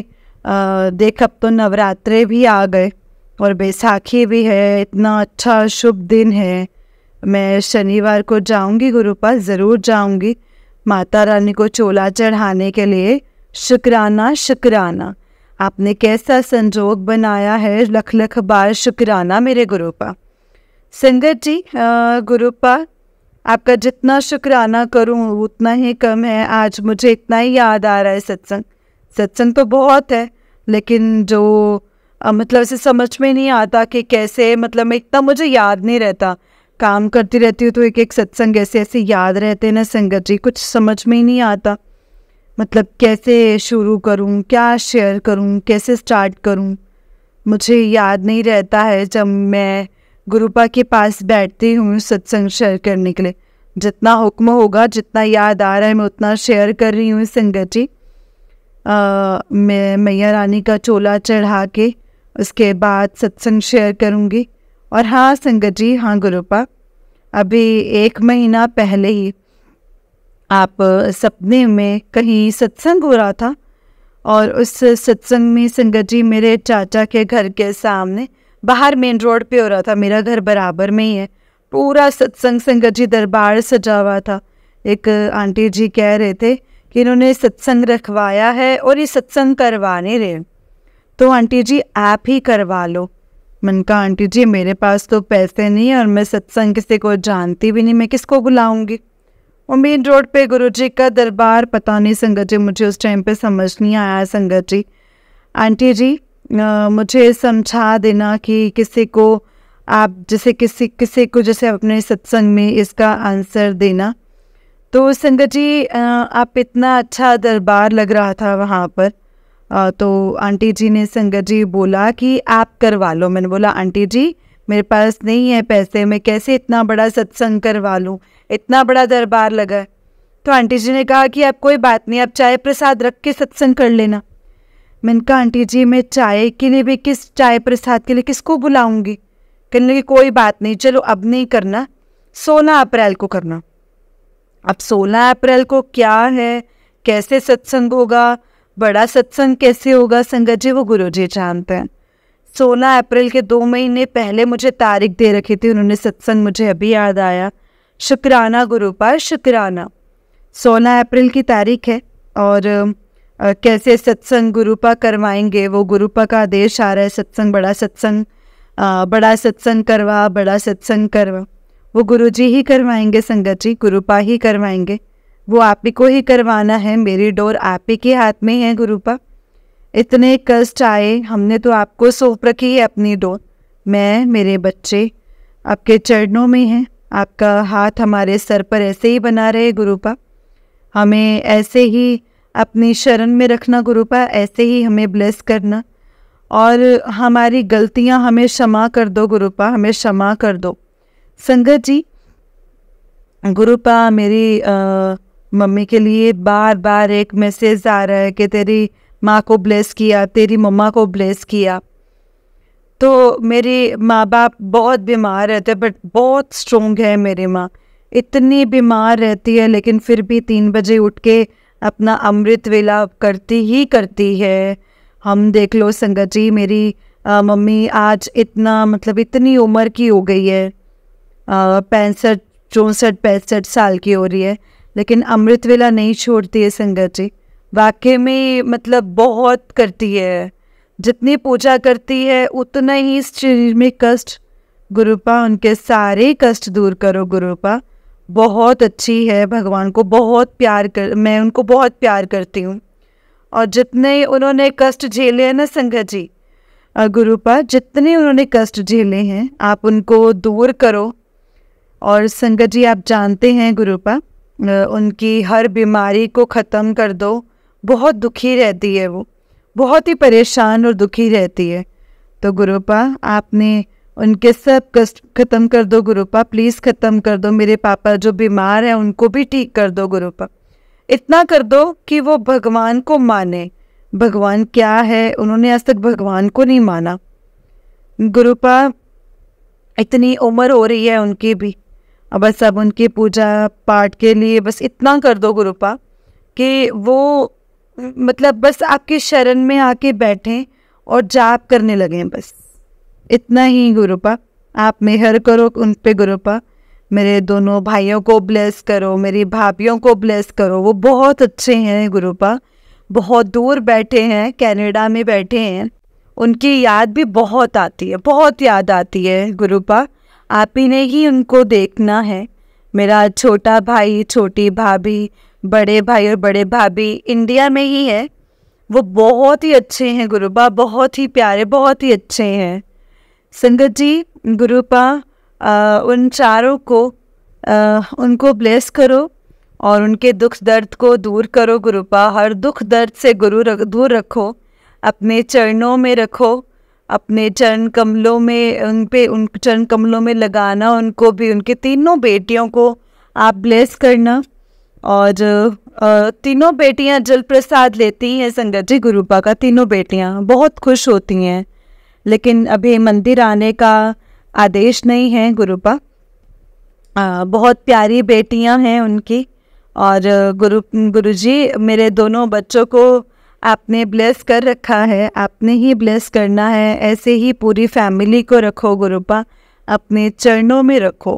देख, अब तो नवरात्रे भी आ गए और बैसाखी भी है, इतना अच्छा शुभ दिन है। मैं शनिवार को जाऊंगी गुरुपा, ज़रूर जाऊंगी माता रानी को चोला चढ़ाने के लिए। शुक्राना शुक्राना, आपने कैसा संजोग बनाया है, लख लख बार शुक्राना मेरे गुरुपा। संगत जी गुरुपा आपका जितना शुक्राना करूं उतना ही कम है। आज मुझे इतना ही याद आ रहा है, सत्संग तो बहुत है, लेकिन जो मतलब ऐसे समझ में नहीं आता कि कैसे, मतलब मैं इतना मुझे याद नहीं रहता, काम करती रहती हूँ तो एक एक सत्संग ऐसे ऐसे याद रहते हैं ना संगत जी, कुछ समझ में ही नहीं आता, मतलब कैसे शुरू करूँ, क्या शेयर करूँ, कैसे स्टार्ट करूँ, मुझे याद नहीं रहता है जब मैं गुरुपा के पास बैठती हूँ सत्संग शेयर करने के लिए। जितना हुक्म होगा, जितना याद आ रहा है मैं उतना शेयर कर रही हूँ संगत जी। मैं मैया रानी का चोला चढ़ा के उसके बाद सत्संग शेयर करूँगी। और हाँ संगत जी, हाँ गुरुपा, अभी 1 महीना पहले ही आप सपने में कहीं सत्संग हो रहा था, और उस सत्संग में संगत जी मेरे चाचा के घर के सामने बाहर मेन रोड पे हो रहा था, मेरा घर बराबर में ही है। पूरा सत्संग संगत जी दरबार सजा हुआ था। एक आंटी जी कह रहे थे कि इन्होंने सत्संग रखवाया है और ये सत्संग करवा नहीं रहे, तो आंटी जी आप ही करवा लो। मन का आंटी जी मेरे पास तो पैसे नहीं है और मैं सत्संग किसी को जानती भी नहीं, मैं किसको बुलाऊंगी। और मेन रोड पे गुरुजी का दरबार, पता नहीं संगत जी, मुझे उस टाइम पे समझ नहीं आया संगत जी। आंटी जी मुझे समझा देना कि किसी को आप जैसे किसी को जैसे अपने सत्संग में इसका आंसर देना। तो संगत जी आप इतना अच्छा दरबार लग रहा था वहाँ पर, तो आंटी जी ने संगत जी बोला कि आप करवा लो। मैंने बोला आंटी जी मेरे पास नहीं है पैसे, मैं कैसे इतना बड़ा सत्संग करवा लूँ, इतना बड़ा दरबार लगा है। तो आंटी जी ने कहा कि आप कोई बात नहीं, आप चाय प्रसाद रख के सत्संग कर लेना। मैंने कहा आंटी जी मैं चाय के लिए भी चाय प्रसाद के लिए किसको बुलाऊंगी। कहने लगी कोई बात नहीं, चलो अब नहीं करना, 16 अप्रैल को करना। अब 16 अप्रैल को क्या है, कैसे सत्संग होगा, बड़ा सत्संग कैसे होगा संगत जी, वो गुरुजी जानते हैं। 16 अप्रैल के 2 महीने पहले मुझे तारीख दे रखी थी उन्होंने सत्संग, मुझे अभी याद आया। शुक्राना गुरुपा, शुक्राना। 16 अप्रैल की तारीख है, और कैसे सत्संग गुरुपा करवाएंगे, वो गुरुपा का आदेश आ रहा है, सत्संग बड़ा सत्संग करवा, बड़ा सत्संग करवा, वो गुरुजी ही करवाएंगे संगत जी, गुरुपा ही करवाएंगे। वो आप ही को ही करवाना है। मेरी डोर आप ही के हाथ में है गुरुपा। इतने कष्ट आए, हमने तो आपको सौंप रखी है अपनी डोर। मैं, मेरे बच्चे आपके चरणों में हैं। आपका हाथ हमारे सर पर ऐसे ही बना रहे गुरुपा। हमें ऐसे ही अपनी शरण में रखना गुरुपा, ऐसे ही हमें ब्लेस करना, और हमारी गलतियां हमें क्षमा कर दो गुरुपा, हमें क्षमा कर दो। संगत जी, गुरुपा मेरी मम्मी के लिए बार बार एक मैसेज आ रहा है कि तेरी माँ को ब्लेस किया, तेरी मम्मा को ब्लेस किया। तो मेरे माँ बाप बहुत बीमार रहते हैं, बट बहुत स्ट्रोंग है मेरी माँ। इतनी बीमार रहती है लेकिन फिर भी 3 बजे उठ के अपना अमृत वेला करती ही करती है। हम देख लो संगत जी, मेरी मम्मी आज इतना मतलब इतनी उम्र की हो गई है, 65 64 65 साल की हो रही है, लेकिन अमृत वेला नहीं छोड़ती है संगत जी। वाकई में मतलब बहुत करती है, जितनी पूजा करती है उतना ही इस शरीर में कष्ट। गुरुपा उनके सारे कष्ट दूर करो गुरुपा। बहुत अच्छी है, भगवान को बहुत मैं उनको बहुत प्यार करती हूँ। और जितने उन्होंने कष्ट झेले हैं ना संगत जी, गुरुपा जितने उन्होंने कष्ट झेले हैं आप उनको दूर करो। और संगत जी आप जानते हैं गुरुपा, उनकी हर बीमारी को ख़त्म कर दो। बहुत दुखी रहती है वो, बहुत ही परेशान और दुखी रहती है। तो गुरुपा आपने उनके सब कष्ट ख़त्म कर दो गुरुपा, प्लीज़ ख़त्म कर दो। मेरे पापा जो बीमार हैं उनको भी ठीक कर दो गुरुपा। इतना कर दो कि वो भगवान को माने। भगवान क्या है, उन्होंने आज तक भगवान को नहीं माना गुरुपा। इतनी उम्र हो रही है उनकी भी, अब बस अब उनकी पूजा पाठ के लिए बस इतना कर दो गुरुपा कि वो मतलब बस आपकी शरण में आके बैठें और जाप करने लगें, बस इतना ही गुरुपा। आप मेहर करो उन पे गुरुपा। मेरे दोनों भाइयों को ब्लेस करो, मेरी भाभियों को ब्लेस करो। वो बहुत अच्छे हैं गुरुपा, बहुत दूर बैठे हैं, कनाडा में बैठे हैं। उनकी याद भी बहुत आती है, बहुत याद आती है गुरुपा। आप ही ने ही उनको देखना है। मेरा छोटा भाई, छोटी भाभी, बड़े भाई और बड़े भाभी इंडिया में ही है। वो बहुत ही अच्छे हैं गुरुपा, बहुत ही प्यारे, बहुत ही अच्छे हैं। संगत जी गुरुपा उन चारों को उनको ब्लेस करो और उनके दुख दर्द को दूर करो गुरुपा। हर दुख दर्द से दूर रखो, अपने चरणों में रखो, अपने चरण कमलों में उन चरण कमलों में लगाना उनको भी। उनके तीनों बेटियों को आप ब्लेस करना। और तीनों बेटियां जल प्रसाद लेती हैं संगत जी गुरुपा का। तीनों बेटियां बहुत खुश होती हैं, लेकिन अभी मंदिर आने का आदेश नहीं है गुरुपा। बहुत प्यारी बेटियां हैं उनकी। और गुरुजी मेरे दोनों बच्चों को आपने ब्लेस कर रखा है, आपने ही ब्लेस करना है। ऐसे ही पूरी फैमिली को रखो गुरुपा, अपने चरणों में रखो।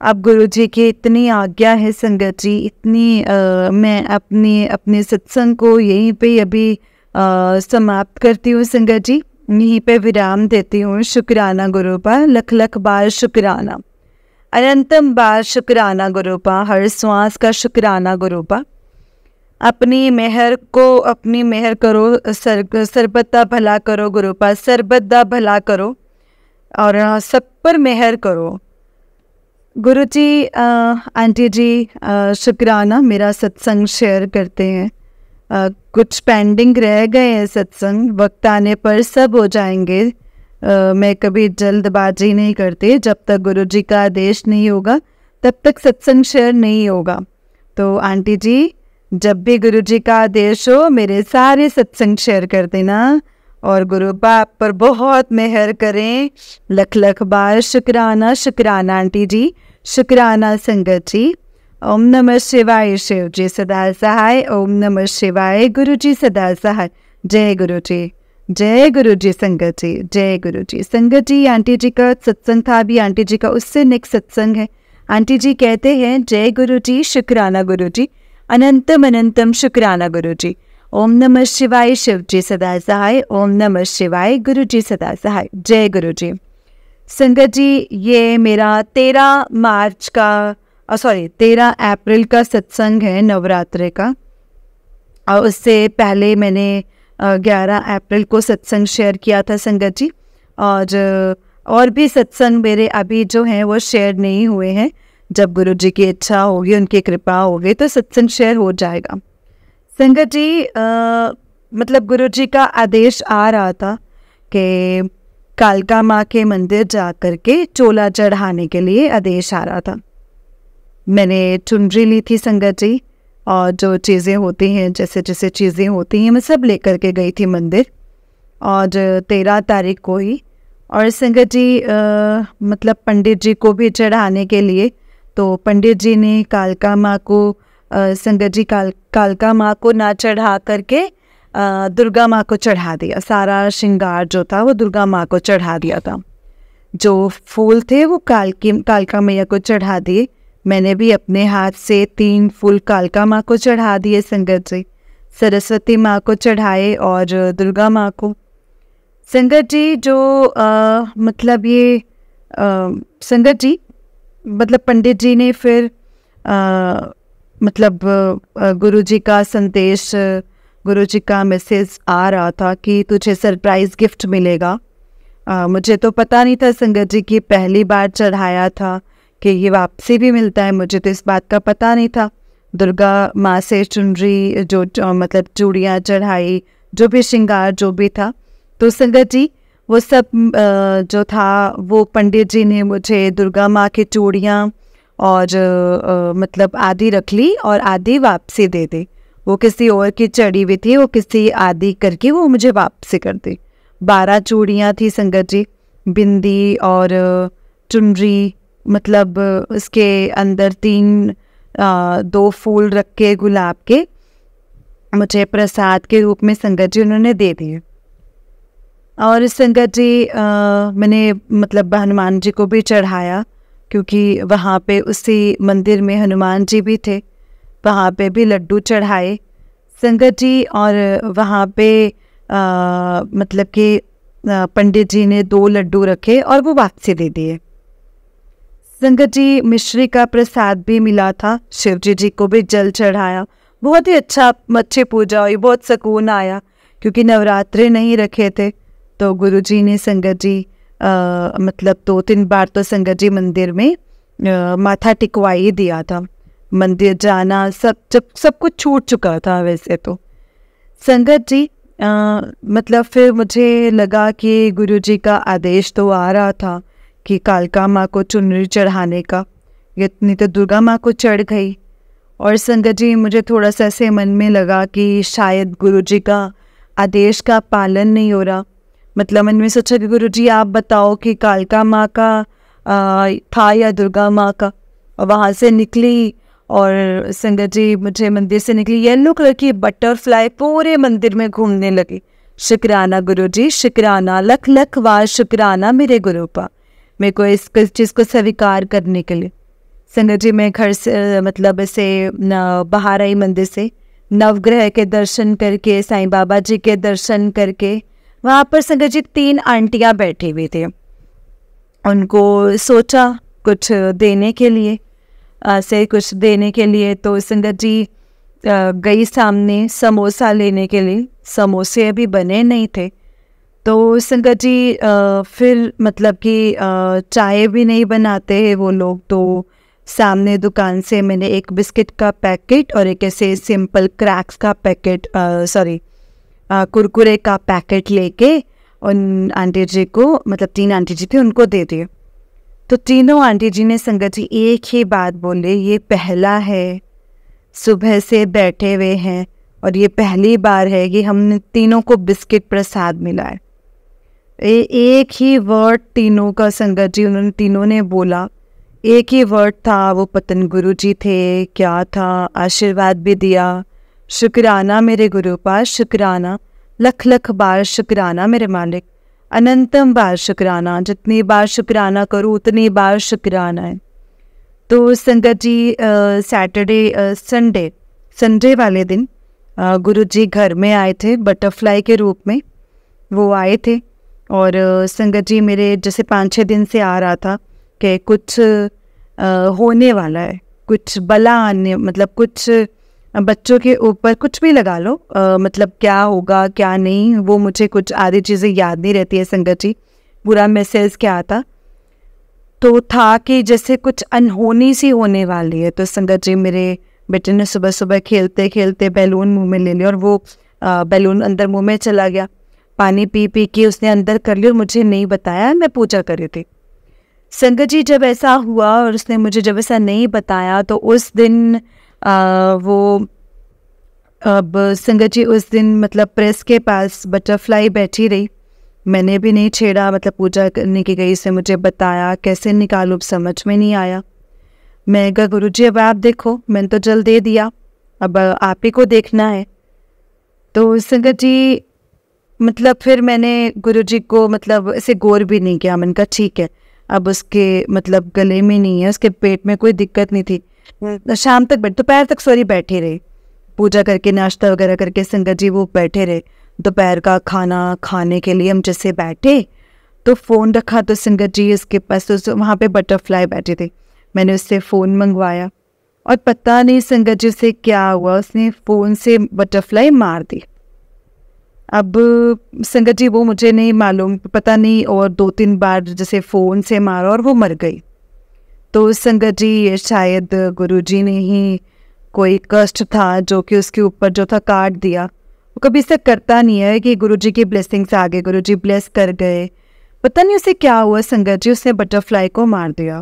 अब गुरुजी की इतनी आज्ञा है संगत जी, इतनी मैं अपने सत्संग को यहीं पे अभी समाप्त करती हूँ संगत जी, यहीं पे विराम देती हूँ। शुक्राना गुरुपा, लख लख बार शुक्राना, अनंतम बार शुक्राना गुरुपा, हर श्वास का शुक्राना गुरुपा। अपनी मेहर करो, सरबत्ता भला करो गुरुपा, सरबत्ता भला करो और सब पर मेहर करो गुरुजी। आंटी जी शुक्राना, मेरा सत्संग शेयर करते हैं। कुछ पेंडिंग रह गए हैं सत्संग, वक्त आने पर सब हो जाएंगे। मैं कभी जल्दबाजी नहीं करती, जब तक गुरुजी का आदेश नहीं होगा तब तक सत्संग शेयर नहीं होगा। तो आंटी जी जब भी गुरुजी का आदेश हो मेरे सारे सत्संग शेयर कर देना, और गुरुपा आप पर बहुत मेहर करें। लख लख बार शुक्राना, शुक्राना आंटी जी, शुक्राना संगत जी। ओम नमः शिवाय, शिव जी सदा सहाय। ओम नमः शिवाय, गुरु जी सदा सहाय। जय गुरु जी, जय गुरु जी संगत जी, जय गुरु जी संगत जी। आंटी जी का सत्संग था अभी, आंटी जी का उससे नेक्स्ट सत्संग है। आंटी जी कहते हैं जय गुरु जी, शुक्राना गुरु जी, अनंतम अनंतम शुक्राना गुरु जी। ओम नमः शिवाय, शिव जी सदा सहाय। ओम नमः शिवाय, गुरु जी सदा सहाय। जय गुरु जी। संगत जी ये मेरा 13 मार्च का सॉरी 13 अप्रैल का सत्संग है नवरात्रे का। और उससे पहले मैंने 11 अप्रैल को सत्संग शेयर किया था संगत जी। और भी सत्संग मेरे अभी जो हैं वो शेयर नहीं हुए हैं। जब गुरु जी की इच्छा होगी, उनकी कृपा होगी तो सत्संग शेयर हो जाएगा। संगत जी मतलब गुरु जी का आदेश आ रहा था कि कालका माँ के मंदिर जा कर के चोला चढ़ाने के लिए आदेश आ रहा था। मैंने चुनरी ली थी संगत जी, और जो चीज़ें होती हैं, जैसे जैसे चीज़ें होती हैं, मैं सब लेकर के गई थी मंदिर, और 13 तारीख को ही। और संगत जी मतलब पंडित जी को भी चढ़ाने के लिए, तो पंडित जी ने कालका माँ को संगत जी कालका माँ को ना चढ़ा करके दुर्गा माँ को चढ़ा दिया। सारा श्रृंगार जो था वो दुर्गा माँ को चढ़ा दिया था। जो फूल थे वो कालका मैया को चढ़ा दिए। मैंने भी अपने हाथ से 3 फूल कालका माँ को चढ़ा दिए संगत जी, सरस्वती माँ को चढ़ाए और दुर्गा माँ को। संगत जी जो मतलब ये संगत जी मतलब पंडित जी ने फिर मतलब गुरु जी का संदेश, गुरु जी का मैसेज आ रहा था कि तुझे सरप्राइज़ गिफ्ट मिलेगा। मुझे तो पता नहीं था संगत जी की पहली बार चढ़ाया था कि ये वापसी भी मिलता है, मुझे तो इस बात का पता नहीं था। दुर्गा माँ से चुनरी जो मतलब चूड़ियाँ चढ़ाई, जो भी श्रृंगार जो भी था, तो संगत जी वो सब जो था वो पंडित जी ने मुझे दुर्गा माँ की चूड़ियाँ और मतलब आधी रख ली और आधी वापसी दे दी। वो किसी और की चढ़ी हुई थी, वो किसी आदि करके वो मुझे वापसी कर दी। 12 चूड़ियाँ थी संगत जी, बिंदी और चुनरी, मतलब उसके अंदर 2 फूल रख के गुलाब के मुझे प्रसाद के रूप में संगत जी उन्होंने दे दिए। और संगत जी मैंने मतलब हनुमान जी को भी चढ़ाया, क्योंकि वहाँ पे उसी मंदिर में हनुमान जी भी थे, वहाँ पे भी लड्डू चढ़ाए संगत जी। और वहाँ पे मतलब कि पंडित जी ने 2 लड्डू रखे और वो वापसी दे दिए संगत जी। मिश्री का प्रसाद भी मिला था, शिव जी को भी जल चढ़ाया। बहुत ही अच्छी पूजा हुई, बहुत सुकून आया, क्योंकि नवरात्रे नहीं रखे थे तो गुरु जी ने संगत जी मतलब 2-3 बार तो संगत जी मंदिर में माथा टिकवाई दिया था। मंदिर जाना सब कुछ छूट चुका था वैसे तो संगत जी। मतलब फिर मुझे लगा कि गुरु जी का आदेश तो आ रहा था कि कालका माँ को चुनरी चढ़ाने का, इतनी तो दुर्गा माँ को चढ़ गई। और संगत जी मुझे थोड़ा सा ऐसे मन में लगा कि शायद गुरु जी का आदेश का पालन नहीं हो रहा। मतलब मन में सोचा कि गुरु जी आप बताओ कि कालका माँ का था या दुर्गा माँ का। और वहाँ से निकली और संगत जी मुझे मंदिर से निकली, येलो कलर की बटरफ्लाई पूरे मंदिर में घूमने लगी। शुक्राना गुरु जी, शुक्राना, लख लख बार शुक्राना मेरे गुरु पा, मेरे को इस चीज़ को स्वीकार करने के लिए। संगत जी मैं घर से मतलब ऐसे बाहर आई मंदिर से, नवग्रह के दर्शन करके, साईं बाबा जी के दर्शन करके, वहाँ पर संगत जी 3 आंटियाँ बैठी हुई थी। उनको सोचा कुछ देने के लिए, से कुछ देने के लिए, तो संगत जी गई सामने समोसा लेने के लिए। समोसे अभी बने नहीं थे तो संगत जी फिर मतलब कि चाय भी नहीं बनाते हैं वो लोग, तो सामने दुकान से मैंने एक बिस्किट का पैकेट और एक ऐसे सिंपल क्रैक्स का पैकेट कुरकुरे का पैकेट लेके उन आंटी जी को, मतलब 3 आंटी जी थी, उनको दे दिए। तो तीनों आंटी जी ने संगत जी एक ही बात बोले, ये पहला है, सुबह से बैठे हुए हैं और ये पहली बार है कि हमने तीनों को बिस्किट प्रसाद मिला है। एक ही वर्ड तीनों का संगत जी उन्होंने तीनों ने बोला, एक ही वर्ड था, वो पतन गुरु जी थे, क्या था, आशीर्वाद भी दिया। शुक्राना मेरे गुरु पास, शुक्राना, लख लख बार शुक्राना मेरे मालिक, अनंतम बार शुक्राना, जितनी बार शुक्राना करूँ उतनी बार शुक्राना है। तो संगत जी संडे वाले दिन गुरु जी घर में आए थे बटरफ्लाई के रूप में, वो आए थे। और संगत जी मेरे जैसे 5-6 दिन से आ रहा था कि कुछ होने वाला है, कुछ बला आने, मतलब कुछ बच्चों के ऊपर कुछ भी लगा लो, मतलब क्या होगा क्या नहीं, वो मुझे कुछ आधी चीज़ें याद नहीं रहती है संगत जी। पूरा मैसेज क्या था तो था कि जैसे कुछ अनहोनी सी होने वाली है। तो संगत जी मेरे बेटे ने सुबह सुबह खेलते खेलते बैलून मुंह में ले लिया और वो बैलून अंदर मुंह में चला गया। पानी पी पी के उसने अंदर कर लिया और मुझे नहीं बताया, मैं पूजा कर रही थी। संगत जी जब ऐसा हुआ और उसने मुझे जब ऐसा नहीं बताया तो उस दिन संगत जी उस दिन मतलब प्रेस के पास बटरफ्लाई बैठी रही, मैंने भी नहीं छेड़ा, मतलब पूजा करने की गई, इसने मुझे बताया कैसे निकालूं समझ में नहीं आया। मैं कहा गुरुजी अब आप देखो, मैंने तो जल दे दिया, अब आप ही को देखना है। तो संगत जी मतलब फिर मैंने गुरुजी को मतलब ऐसे गौर भी नहीं किया। मैंने कहा ठीक है, अब उसके मतलब गले में नहीं है, उसके पेट में कोई दिक्कत नहीं थी। शाम तक दोपहर तक बैठे रहे, पूजा करके नाश्ता वगैरह करके संगत जी वो बैठे रहे। दोपहर का खाना खाने के लिए हम जैसे बैठे तो फ़ोन रखा तो संगत जी उसके पास तो वहाँ पे बटरफ्लाई बैठे थे। मैंने उससे फ़ोन मंगवाया और पता नहीं संगत जी से क्या हुआ, उसने फ़ोन से बटरफ्लाई मार दी। अब संगत जी वो मुझे नहीं मालूम, पता नहीं, और 2-3 बार जैसे फ़ोन से मारा और वो मर गई। तो संगत जी शायद गुरुजी ने ही कोई कष्ट था जो कि उसके ऊपर जो था काट दिया। वो कभी ऐसा करता नहीं है कि गुरुजी की ब्लेसिंग्स आ गए, गुरुजी ब्लेस कर गए, पता नहीं उसे क्या हुआ संगत जी, उसने बटरफ्लाई को मार दिया।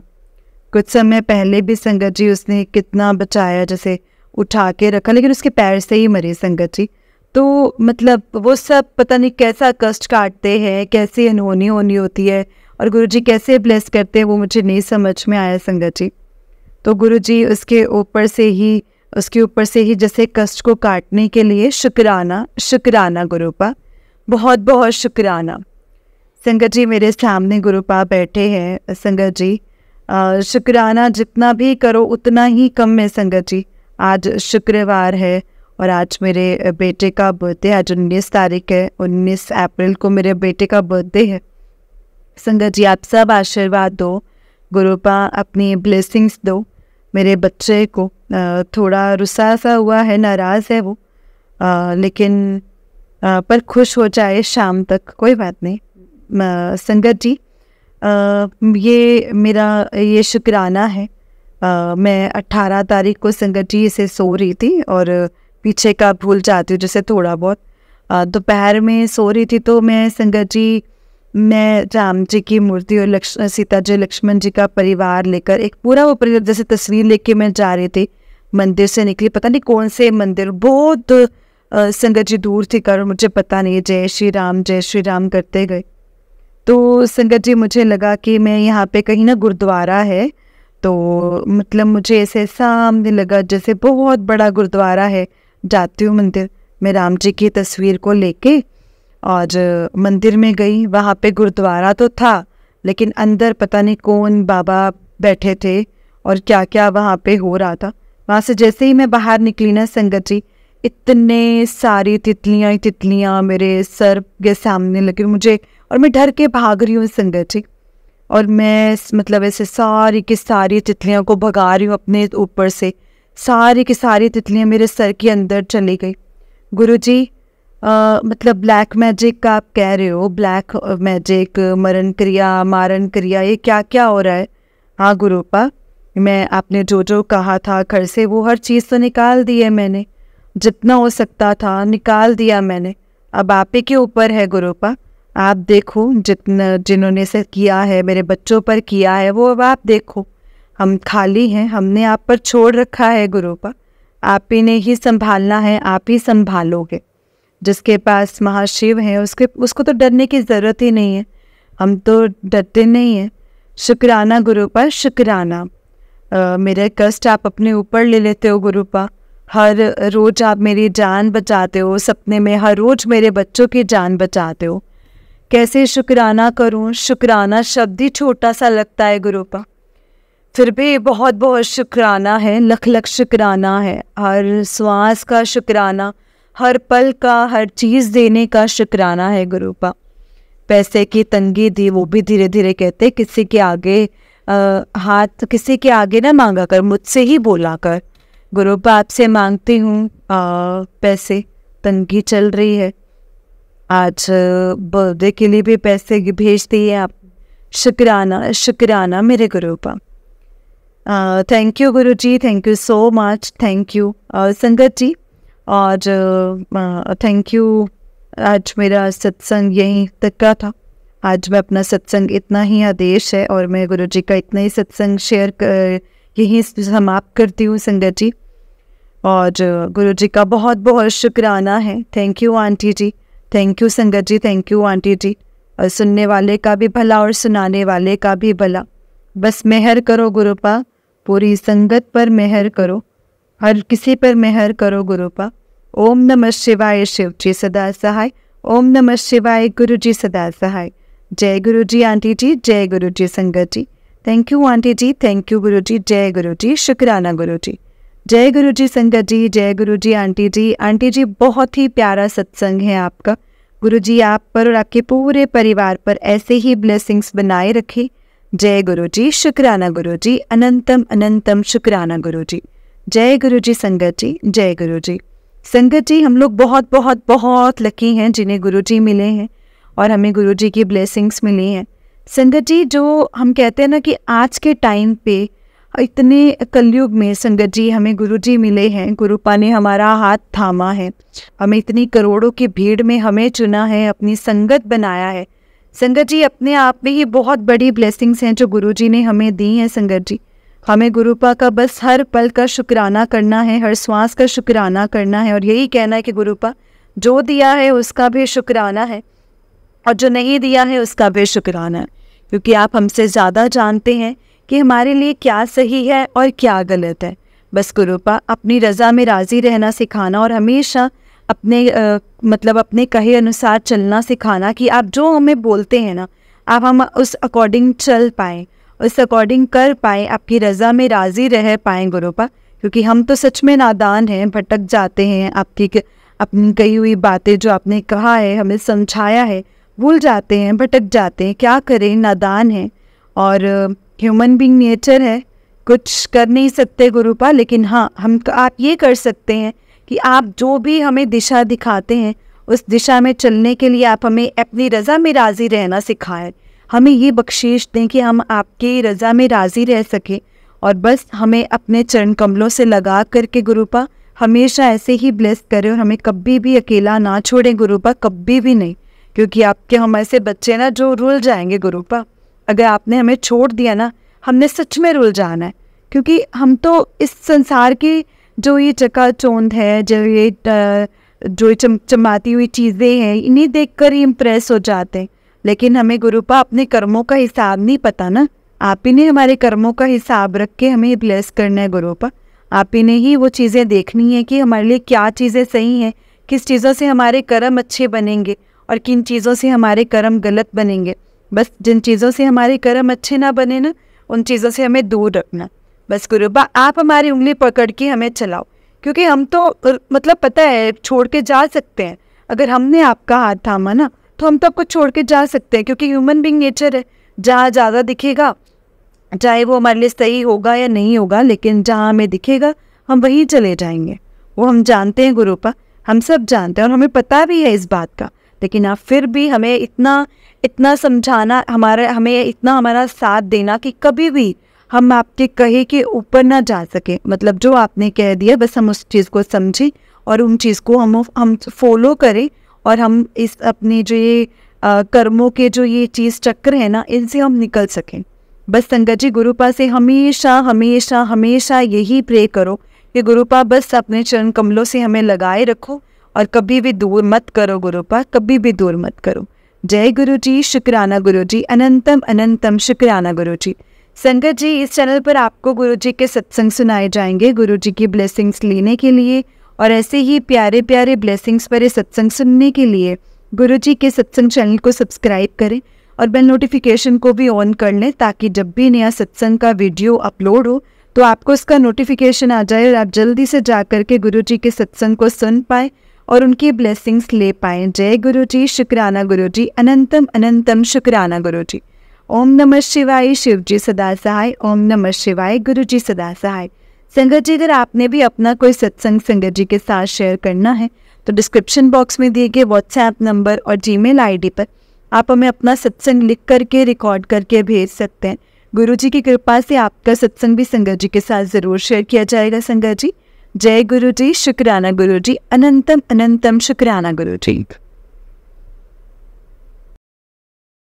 कुछ समय पहले भी संगत जी उसने कितना बचाया, जैसे उठा के रखा, लेकिन उसके पैर से ही मरी संगत जी। तो मतलब वो सब पता नहीं कैसा कष्ट काटते हैं, कैसी अनहोनी होनी होती है और गुरुजी कैसे ब्लेस करते हैं, वो मुझे नहीं समझ में आया संगत जी। तो गुरुजी उसके ऊपर से ही जैसे कष्ट को काटने के लिए शुक्राना शुक्राना गुरुपा, बहुत बहुत शुक्राना। संगत जी मेरे सामने गुरुपा बैठे हैं संगत जी, शुक्राना जितना भी करो उतना ही कम है संगत जी। आज शुक्रवार है और आज मेरे बेटे का बर्थडे, आज 19 तारीख है, 19 अप्रैल को मेरे बेटे का बर्थडे है। संगत जी आप सब आशीर्वाद दो गुरुपा, अपनी ब्लेसिंग्स दो मेरे बच्चे को। थोड़ा रुस्सा सा हुआ है, नाराज़ है वो, लेकिन पर खुश हो जाए शाम तक, कोई बात नहीं। संगत जी ये मेरा ये शुक्राना है। मैं 18 तारीख को संगत जी इसे सो रही थी और पीछे का भूल जाती हूँ जैसे थोड़ा बहुत। दोपहर में सो रही थी तो मैं संगत जी, मैं राम जी की मूर्ति और सीता जी लक्ष्मण जी का परिवार लेकर एक पूरा वो परिवार जैसे तस्वीर लेके मैं जा रही थी, मंदिर से निकली, पता नहीं कौन से मंदिर, बहुत संगत जी दूर थी कर मुझे पता नहीं, जय श्री राम करते गए। तो संगत जी मुझे लगा कि मैं यहाँ पे कहीं ना गुरुद्वारा है, तो मतलब मुझे ऐसे सामने लगा जैसे बहुत बड़ा गुरुद्वारा है। जाती हूँ मंदिर, मैं राम जी की तस्वीर को लेके और मंदिर में गई। वहाँ पे गुरुद्वारा तो था लेकिन अंदर पता नहीं कौन बाबा बैठे थे और क्या क्या वहाँ पे हो रहा था। वहाँ से जैसे ही मैं बाहर निकली ना संगत जी, इतने सारी तितलियाँ मेरे सर के सामने लगी मुझे और मैं डर के भाग रही हूँ संगत जी। और मैं मतलब ऐसे सारी की सारी तितलियों को भगा रही हूँ अपने ऊपर से, सारी की सारी तितलियाँ मेरे सर के अंदर चली गई। गुरुजी मतलब ब्लैक मैजिक का आप कह रहे हो, ब्लैक मैजिक, मरण क्रिया, मारण क्रिया, ये क्या क्या हो रहा है? हाँ गुरुपा, मैं आपने जो जो कहा था घर से वो हर चीज़ तो निकाल दी है मैंने, जितना हो सकता था निकाल दिया मैंने। अब आप ही के ऊपर है गुरुपा, आप देखो जितना जिन्होंने से किया है मेरे बच्चों पर किया है वो अब आप देखो। हम खाली हैं, हमने आप पर छोड़ रखा है गुरुपा, आप ही ने ही संभालना है, आप ही संभालोगे। जिसके पास महाशिव है उसको तो डरने की ज़रूरत ही नहीं है, हम तो डरते नहीं हैं। शुक्राना गुरुपा, शुक्राना। मेरे कष्ट आप अपने ऊपर ले लेते हो गुरुपा, हर रोज़ आप मेरी जान बचाते हो, सपने में हर रोज़ मेरे बच्चों की जान बचाते हो। कैसे शुक्राना करूं, शुक्राना शब्द ही छोटा सा लगता है गुरुपा, फिर भी बहुत बहुत शुक्राना है, लख लख शुक्राना है। हर श्वास का शुक्राना, हर पल का, हर चीज़ देने का शुक्राना है गुरुपा। पैसे की तंगी थी वो भी धीरे धीरे कहते किसी के आगे हाथ किसी के आगे ना मांगा कर, मुझसे ही बोला कर। गुरुपा आपसे मांगती हूँ पैसे, तंगी चल रही है। आज बर्थडे के लिए भी पैसे भेज दिए आप। शुक्राना शुक्राना मेरे गुरुपा। Thank you Guruji, thank you so much, thank you संगत जी। और थैंक यू। आज मेरा सत्संग यहीं तक का था। आज मैं अपना सत्संग इतना ही आदेश है और मैं गुरुजी का इतना ही सत्संग यहीं समाप्त करती हूँ संगत जी। और गुरुजी का बहुत बहुत शुक्राना है। Thank you aunty ji, thank you संगत ji, thank you aunty ji. और सुनने वाले का भी भला और सुनाने वाले का भी भला। बस मेहर करो गुरुपा, पूरी संगत पर मेहर करो, हर किसी पर मेहर करो गुरुपा। ओम नमः शिवाय, शिव जी सदा सहाय। ओम नमः शिवाय, गुरु जी सदा सहाय। जय गुरु जी आंटी जी, जय Guru ji Sangat ji. Thank you aunty ji, thank you Guru ji, जय गुरु जी, शुक्राना गुरु जी। जय गुरु जी संगत जी, जय गुरु जी आंटी जी। आंटी जी बहुत ही प्यारा सत्संग है आपका। गुरु जी आप पर और आपके पूरे परिवार पर ऐसे ही ब्लेसिंग्स बनाए रखे। जय गुरु जी, शुक्राना गुरु जी, अनंतम अनंतम शुक्राना गुरु जी। जय गुरु जी संगत जी, जय गुरु जी। संगत जी हम लोग बहुत बहुत बहुत लकी हैं जिन्हें गुरु जी मिले हैं और हमें गुरु जी की ब्लेसिंग्स मिली हैं। संगत जी जो हम कहते हैं ना कि आज के टाइम पे इतने कलयुग में संगत जी हमें गुरु जी मिले हैं। गुरुपा ने हमारा हाथ थामा है, हमें इतनी करोड़ों की भीड़ में हमें चुना है, अपनी संगत बनाया है। संगत जी अपने आप में ही बहुत बड़ी ब्लेसिंग्स हैं जो गुरु जी ने हमें दी हैं। संगत जी हमें गुरुपा का बस हर पल का शुक्राना करना है, हर श्वास का शुक्राना करना है और यही कहना है कि गुरुपा जो दिया है उसका भी शुक्राना है और जो नहीं दिया है उसका भी शुक्राना है, क्योंकि आप हमसे ज़्यादा जानते हैं कि हमारे लिए क्या सही है और क्या गलत है। बस गुरुपा अपनी रज़ा में राज़ी रहना सिखाना और हमेशा अपने अपने कहे अनुसार चलना सिखाना कि आप जो हमें बोलते हैं ना, आप हम उस अकॉर्डिंग चल पाएँ, उस अकॉर्डिंग कर पाएँ, आपकी रज़ा में राज़ी रह पाएँ गुरुपा। क्योंकि हम तो सच में नादान हैं, भटक जाते हैं, अपनी कही हुई बातें जो आपने कहा है, हमें समझाया है, भूल जाते हैं, भटक जाते हैं। क्या करें, नादान हैं और ह्यूमन बीइंग नेचर है, कुछ कर नहीं सकते गुरुपा। लेकिन हाँ आप ये कर सकते हैं कि आप जो भी हमें दिशा दिखाते हैं उस दिशा में चलने के लिए आप हमें अपनी रज़ा में राज़ी रहना सिखाएं। हमें ये बख्शीश दें कि हम आपकी रज़ा में राज़ी रह सकें और बस हमें अपने चरण कमलों से लगा करके गुरुपा हमेशा ऐसे ही ब्लेस करें और हमें कभी भी अकेला ना छोड़ें गुरुपा, कभी भी नहीं। क्योंकि आपके हम ऐसे बच्चे ना जो रुल जाएंगे गुरुपा। अगर आपने हमें छोड़ दिया ना, हमने सच में रुल जाना है। क्योंकि हम तो इस संसार की जो ये चकाचौंध है, जो चमचमाती हुई चीज़ें हैं, इन्हीं देखकर ही इम्प्रेस हो जाते हैं। लेकिन हमें गुरुपा अपने कर्मों का हिसाब नहीं पता ना। आप ही ने हमारे कर्मों का हिसाब रख के हमें ब्लेस करना है गुरुपा। आप ही ने ही वो चीज़ें देखनी है कि हमारे लिए क्या चीज़ें सही हैं, किस चीज़ों से हमारे कर्म अच्छे बनेंगे और किन चीज़ों से हमारे कर्म गलत बनेंगे। बस जिन चीज़ों से हमारे कर्म अच्छे ना बने ना, उन चीज़ों से हमें दूर रखना। बस गुरुपा आप हमारी उंगली पकड़ के हमें चलाओ। क्योंकि हम तो पता है छोड़ के जा सकते हैं। अगर हमने आपका हाथ थामा ना तो हम तो आपको छोड़ के जा सकते हैं। क्योंकि ह्यूमन बीइंग नेचर है, जहाँ ज़्यादा दिखेगा, चाहे वो हमारे लिए सही होगा या नहीं होगा, लेकिन जहाँ हमें दिखेगा हम वहीं चले जाएंगे। वो हम जानते हैं गुरुपा, हम सब जानते हैं और हमें पता भी है इस बात का। लेकिन आप फिर भी हमें इतना समझाना, हमें इतना हमारा साथ देना कि कभी भी हम आपके कहे के ऊपर ना जा सके। जो आपने कह दिया बस हम उस चीज़ को समझें और उन चीज़ को हम फॉलो करें और हम इस अपने जो ये कर्मों के जो ये चीज़ चक्र है ना, इनसे हम निकल सकें। बस संगत जी गुरुपा से हमेशा हमेशा हमेशा यही प्रे करो कि गुरुपा बस अपने चरण कमलों से हमें लगाए रखो और कभी भी दूर मत करो गुरुपा, कभी भी दूर मत करो। जय गुरु जी, शुक्राना गुरु जी, अनंतम अनंतम शुक्राना गुरु जी। संगत जी इस चैनल पर आपको गुरु जी के सत्संग सुनाए जाएंगे गुरु जी की ब्लेसिंग्स लेने के लिए और ऐसे ही प्यारे प्यारे ब्लेसिंग्स पर सत्संग सुनने के लिए गुरु जी के सत्संग चैनल को सब्सक्राइब करें और बेल नोटिफिकेशन को भी ऑन कर लें, ताकि जब भी नया सत्संग का वीडियो अपलोड हो तो आपको उसका नोटिफिकेशन आ जाए और आप जल्दी से जा कर के गुरु जी के सत्संग को सुन पाएँ और उनकी ब्लेसिंग्स ले पाएँ। जय गुरु जी, शुक्राना गुरु जी, अनंतम अनंतम शुक्राना गुरु जी। ओम नमः शिवाय, शिव जी सदा सहाय। ओम नमः शिवाय, गुरु जी सदा सहाय। संगत जी, अगर आपने भी अपना कोई सत्संग संगत जी के साथ शेयर करना है तो डिस्क्रिप्शन बॉक्स में दिए गए व्हाट्सएप नंबर और जीमेल आईडी पर आप हमें अपना सत्संग लिख करके रिकॉर्ड करके भेज सकते हैं। गुरु जी की कृपा से आपका सत्संग भी संगत जी के साथ ज़रूर शेयर किया जाएगा। संगत जी, जय गुरु जी, शुक्राना गुरु जी, अनंतम अनंतम शुक्राना गुरु जी।